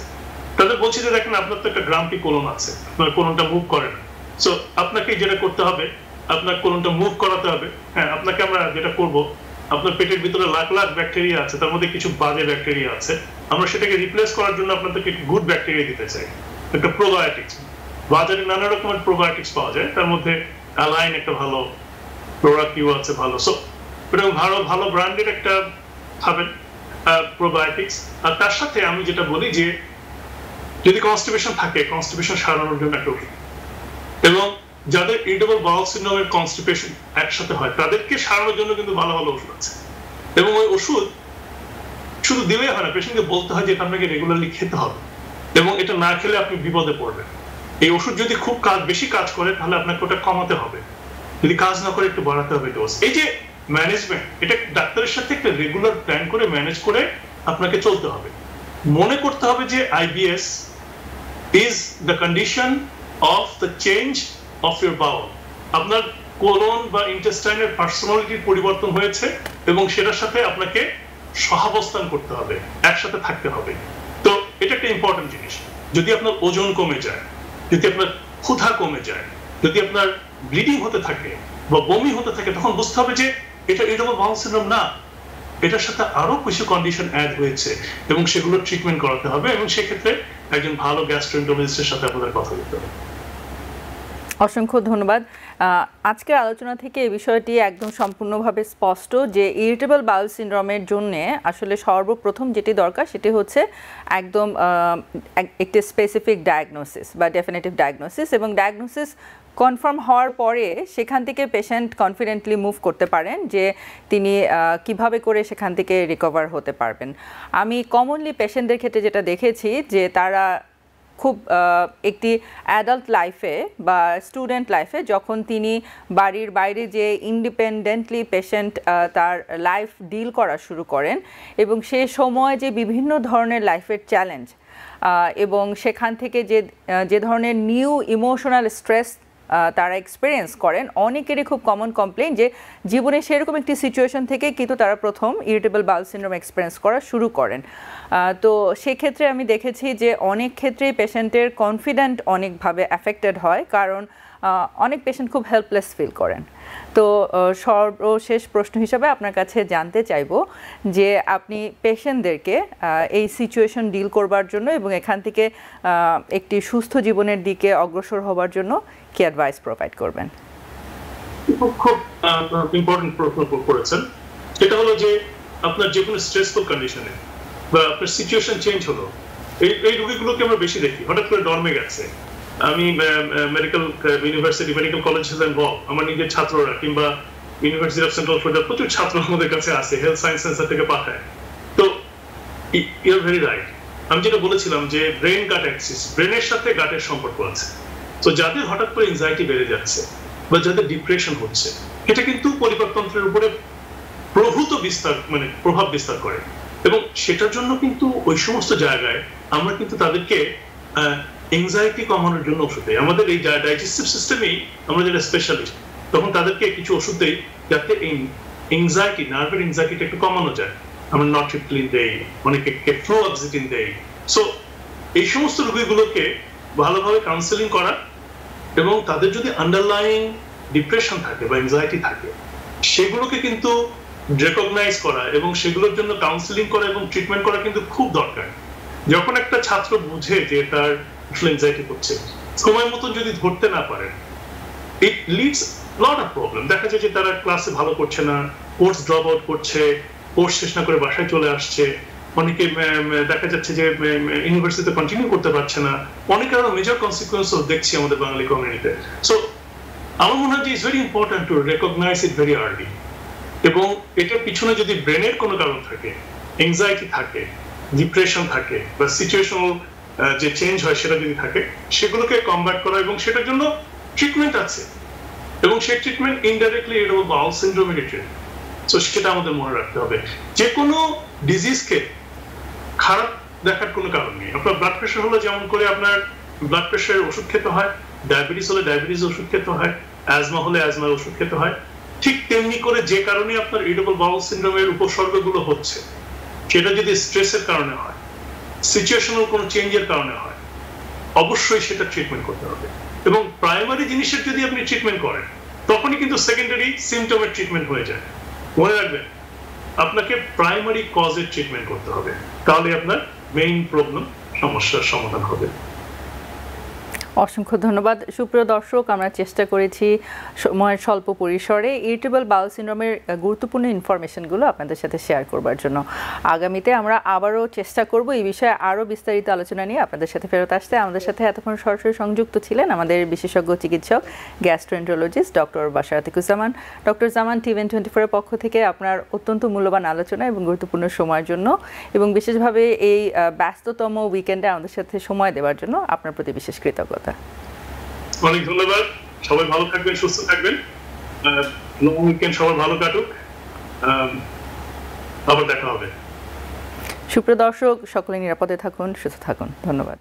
তাদের বলছি যে দেখেন আপনার তো একটা গ্রাম্পি কোলন আছে, আপনার কোলনটা মুভ করে না। সো আপনাকে যেটা করতে হবে, আপনার কোলনটা মুভ করাতে হবে। হ্যাঁ, আপনাকে আমরা যেটা করব, আপনার পেটের ভিতরে লাখ লাখ ব্যাকটেরিয়া আছে, তার মধ্যে কিছু বাজে ব্যাকটেরিয়া আছে, আমরা সেটাকে রিপ্লেস করার জন্য আপনাদেরকে গুড ব্যাকটেরিয়া দিতে চাই, একটা প্রোবায়োটিক্স। বাজারে নানা রকমের প্রোবায়োটিক্স পাওয়া যায়, তার মধ্যে অ্যালাইন একটা ভালো, প্রোডাক্টিভ আছে ভালো। সো এরকম ভালো ব্র্যান্ডের একটা খাবেন প্রোবায়োটিক্স। আর তার সাথে আমি যেটা বলি যে যদি কনস্টিপেশন থাকে, কনস্টিপেশন সারানোর জন্য একটা ওষুধ। এবং যাদের ইরিটেবল বাউল সিনড্রোমের কনস্টিপেশন একসাথে হয়, তাদেরকে সারানোর জন্য কিন্তু ভালো ভালো ওষুধ আছে। এবং ওই ওষুধ শুধু দিলেই হয় না, পেশেন্টকে বলতে হয় যে এটা আপনাকে রেগুলারলি খেতে হবে, এবং এটা না খেলে আপনি বিপদে পড়বেন। এই ওষুধ যদি খুব বেশি কাজ করে, তাহলে আপনাকে ওটা কমাতে হবে, যদি কাজ না করে একটু বাড়াতে হবে ডোজ। এই যে ম্যানেজমেন্ট, এটা ডাক্তারের সাথে একটা রেগুলার প্ল্যান করে ম্যানেজ করে আপনাকে চলতে হবে। মনে করতে হবে যে IBS is the condition of the change of your bowel. আপনার কোলন বা ইন্টেস্টাইনের পার্সোনালিটির পরিবর্তন হয়েছে এবং সেটার সাথে আপনাকে সহাবস্থান করতে হবে, একসাথে থাকতে হবে। তো এটা একটা ইম্পর্টেন্ট জিনিস। যদি আপনার ওজন কমে যায়, যদি আপনার ক্ষুধা কমে যায়, যদি আপনার ব্লিডিং হতে থাকে বা বমি হতে থাকে, তখন বুঝতে হবে যে এটা ইরিটেবল বাউল সিনড্রোম না, এটার সাথে আরো কিছু কন্ডিশন অ্যাড হয়েছে এবং সেগুলো ট্রিটমেন্ট করাতে হবে, এবং সেক্ষেত্রে একজন ভালো গ্যাস্ট্রোএন্টারোলজিস্টের সাথে আপনাদের কথা বলতে হবে। অসংখ্য ধন্যবাদ। আজকের আলোচনা থেকে এই বিষয়টি একদম সম্পূর্ণভাবে স্পষ্ট যে ইরিটেবল বাউল সিনড্রোমের জন্য আসলে সর্বপ্রথম যেটি দরকার সেটি হচ্ছে একদম একটি স্পেসিফিক ডায়াগনোসিস বা ডেফিনেটিভ ডায়াগনোসিস, এবং ডায়াগনোসিস কনফার্ম হওয়ার পরে সেখান থেকে পেশেন্ট কনফিডেন্টলি মুভ করতে পারেন যে তিনি কিভাবে করে সেখান থেকে রিকভার হতে পারবেন। আমি কমনলি পেশেন্টদের ক্ষেত্রে যেটা দেখেছি যে তারা খুব একটি অ্যাডাল্ট লাইফে বা স্টুডেন্ট লাইফে যখন তিনি বাড়ির বাইরে যে ইন্ডিপেন্ডেন্টলি পেশেন্ট তার লাইফ ডিল করা শুরু করেন, এবং সে সময় যে বিভিন্ন ধরনের লাইফের চ্যালেঞ্জ এবং সেখান থেকে যে ধরনের নিউ ইমোশনাল স্ট্রেস তারা এক্সপিরিয়েন্স করেন, অনেকেরই খুব কমন কমপ্লেইন যে জীবনে সেরকম একটি সিচুয়েশন থেকে কিন্তু তারা প্রথম ইরিটেবল বাউল সিনড্রোম এক্সপিরিয়েন্স করা শুরু করেন। তো সেক্ষেত্রে আমি দেখেছি যে অনেক ক্ষেত্রেই পেশেন্টের কনফিডেন্ট অনেকভাবে অ্যাফেক্টেড হয়, কারণ অনেক পেশেন্ট খুব হেল্পলেস ফিল করেন। তো সর্বশেষ প্রশ্ন হিসাবে আপনার কাছে জানতে চাইব যে আপনি পেশেন্টদেরকে এই সিচুয়েশন ডিল করবার জন্য এবং এখান থেকে একটি সুস্থ জীবনের দিকে অগ্রসর হবার জন্য কি অ্যাডভাইস প্রোভাইড করবেন? খুব ইম্পর্টেন্ট প্রশ্ন করেছেন। সেটা হলো যে আপনার যে কোনো স্ট্রেসফুল কন্ডিশনে বা আপনার সিচুয়েশন চেঞ্জ হলো, এই রোগীগুলোকে আমরা বেশি দেখি, হঠাৎ করে ডরমে গেছে। আমি মেডিকেল ইউনিভার্সিটি মেডিকেল কলেজে ইনভলভ, আমার নিজের ছাত্ররা কিংবা ইউনিভার্সিটি অফ সেন্ট্রাল ফ্লোরিডা প্রচুর ছাত্র আমাদের কাছে আসে, হেলথ সায়েন্স সেন্টার থেকে পাঠায়। তো ইউ আর ভেরি রাইট, আমি যেটা বলেছিলাম যে ব্রেন গাট অ্যাক্সিস, ব্রেনের সাথে গাটের সম্পর্ক আছে। তো যাদের হঠাৎ করে এনজাইটি বেড়ে যাচ্ছে বা যাদের ডিপ্রেশন হচ্ছে, এটা কিন্তু পরিপাকতন্ত্রের উপরে প্রভূত প্রভাব বিস্তার করে, এবং সেটার জন্য কিন্তু ওই সমস্ত জায়গায় আমরা কিন্তু তাদেরকে এনজাইটি কমানোর জন্য ওষুধ দেই। আমাদের এই ডাইজেস্টিভ সিস্টেমেই আমরা যেটা স্পেশালিস্ট, তখন তাদেরকে কিছু ওষুধ দেই যাতে এই এনজাইটি, নার্ভের এনজাইটিটা একটু কমানো যায়। আমরা নরট্রিপটিলিন দেই, অনেকে ফ্লোক্সিটিন দেই। সো এই সমস্ত রোগীগুলোকে ভালোভাবে কাউন্সেলিং করা, এবং তাদের যদি আন্ডারলাইং ডিপ্রেশন থাকে বা এনজাইটি থাকে, সেগুলোকে কিন্তু রেকগনাইজ করা এবং সেগুলোর জন্য কাউন্সেলিং করা এবং ট্রিটমেন্ট করা কিন্তু খুব দরকার। যখন একটা ছাত্র বুঝে যে তার এনজাইটি হচ্ছে, সময় মতন যদি ধরতে না পারে, it leads lot of problem. দেখা যায় যে তারা ক্লাসে ভালো করছে না, কোর্স ড্রপ আউট করছে, কোর্স শেষ না করে বাসায় চলে আসছে, অনেকে দেখা যাচ্ছে যে ইউনিভার্সিটিতে কন্টিনিউ করতে পারছে না, অনেকে আরো মেজর কনসিকুয়েন্সও দেখছি আমাদের বাঙালি কমিউনিটিতে। সো আমার মনে হয় যে it's very important to recognise it very early, এবং এটার পিছনে যদি ব্রেনের কোনো কারণ থাকে, এনজাইটি থাকে, ডিপ্রেশন থাকে বা সিচুয়েশনাল যে চেঞ্জ হয় সেটা যদি থাকে, সেগুলোকে কমব্যাট করা, এবং সেটার জন্য ট্রিটমেন্ট আছে, এবং সেই treatment indirectly irritable bowel syndrome related. So সেটা আমাদের মনে রাখতে হবে। যে কোনো ডিজিজকে খারাপ দেখার কোনো কারণ নেই। আপনার ব্লাড প্রেশার হলে যেমন করে আপনার ব্লাড প্রেশারের ওষুধ খেতে হয়, ডায়াবেটিস হলে ডায়াবেটিস ওষুধ খেতে হয়, অ্যাজমা হলে অ্যাজমার ওষুধ খেতে হয়, ঠিক তেমনি করে যে কারণে আপনার ইরিটেবল বাউল সিনড্রোমের উপসর্গগুলো হচ্ছে, সেটা যদি স্ট্রেসের কারণে হয়, সিচুয়েশনাল কোনো চেঞ্জের কারণে হয়, অবশ্যই সেটা ট্রিটমেন্ট করতে হবে। এবং প্রাইমারি জিনিসের যদি আপনি ট্রিটমেন্ট করেন, তখনই কিন্তু সেকেন্ডারি সিমটমের ট্রিটমেন্ট হয়ে যায়। মনে রাখবেন, আপনাকে প্রাইমারি কজের ট্রিটমেন্ট করতে হবে, তাহলে আপনার মেইন প্রবলেম সমস্যার সমাধান হবে। অসংখ্য ধন্যবাদ। সুপ্রিয় দর্শক, আমরা চেষ্টা করেছি সময়ের স্বল্প পরিসরে ইরিটেবল বাউল সিনড্রোমের গুরুত্বপূর্ণ ইনফরমেশনগুলো আপনাদের সাথে শেয়ার করবার জন্য। আগামীতে আমরা আবারও চেষ্টা করব এই বিষয়ে আরও বিস্তারিত আলোচনা নিয়ে আপনাদের সাথে ফেরত আসতে। আমাদের সাথে এতক্ষণ সরাসরি সংযুক্ত ছিলেন আমাদের বিশেষজ্ঞ চিকিৎসক gastroenterologist doctor Bashar Atikuzzaman. Doctor Zaman, TVN24 এর পক্ষ থেকে আপনার অত্যন্ত মূল্যবান আলোচনা এবং গুরুত্বপূর্ণ সময়ের জন্য, এবং বিশেষভাবে এই ব্যস্ততম উইকেন্ডে আমাদের সাথে সময় দেওয়ার জন্য আপনার প্রতি বিশেষ কৃতজ্ঞতা। অনেক ধন্যবাদ। সবাই ভালো থাকবেন, সুস্থ থাকবেন, লং উইকেন্ড সবার ভালো কাটুক, আবার দেখা হবে। সুপ্রিয় দর্শক, সকলে নিরাপদে থাকুন, সুস্থ থাকুন। ধন্যবাদ।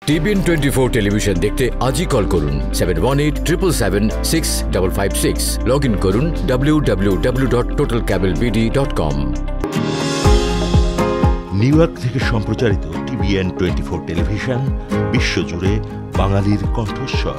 TVN24 টেলিভিশন দেখতে আজই কল করুন 7187776556। লগ ইন করুন www.totalcablebd.com। নিউ ইয়র্ক থেকে সম্প্রচারিত TVN24 টেলিভিশন বিশ্বজুড়ে বাঙালির কণ্ঠস্বর।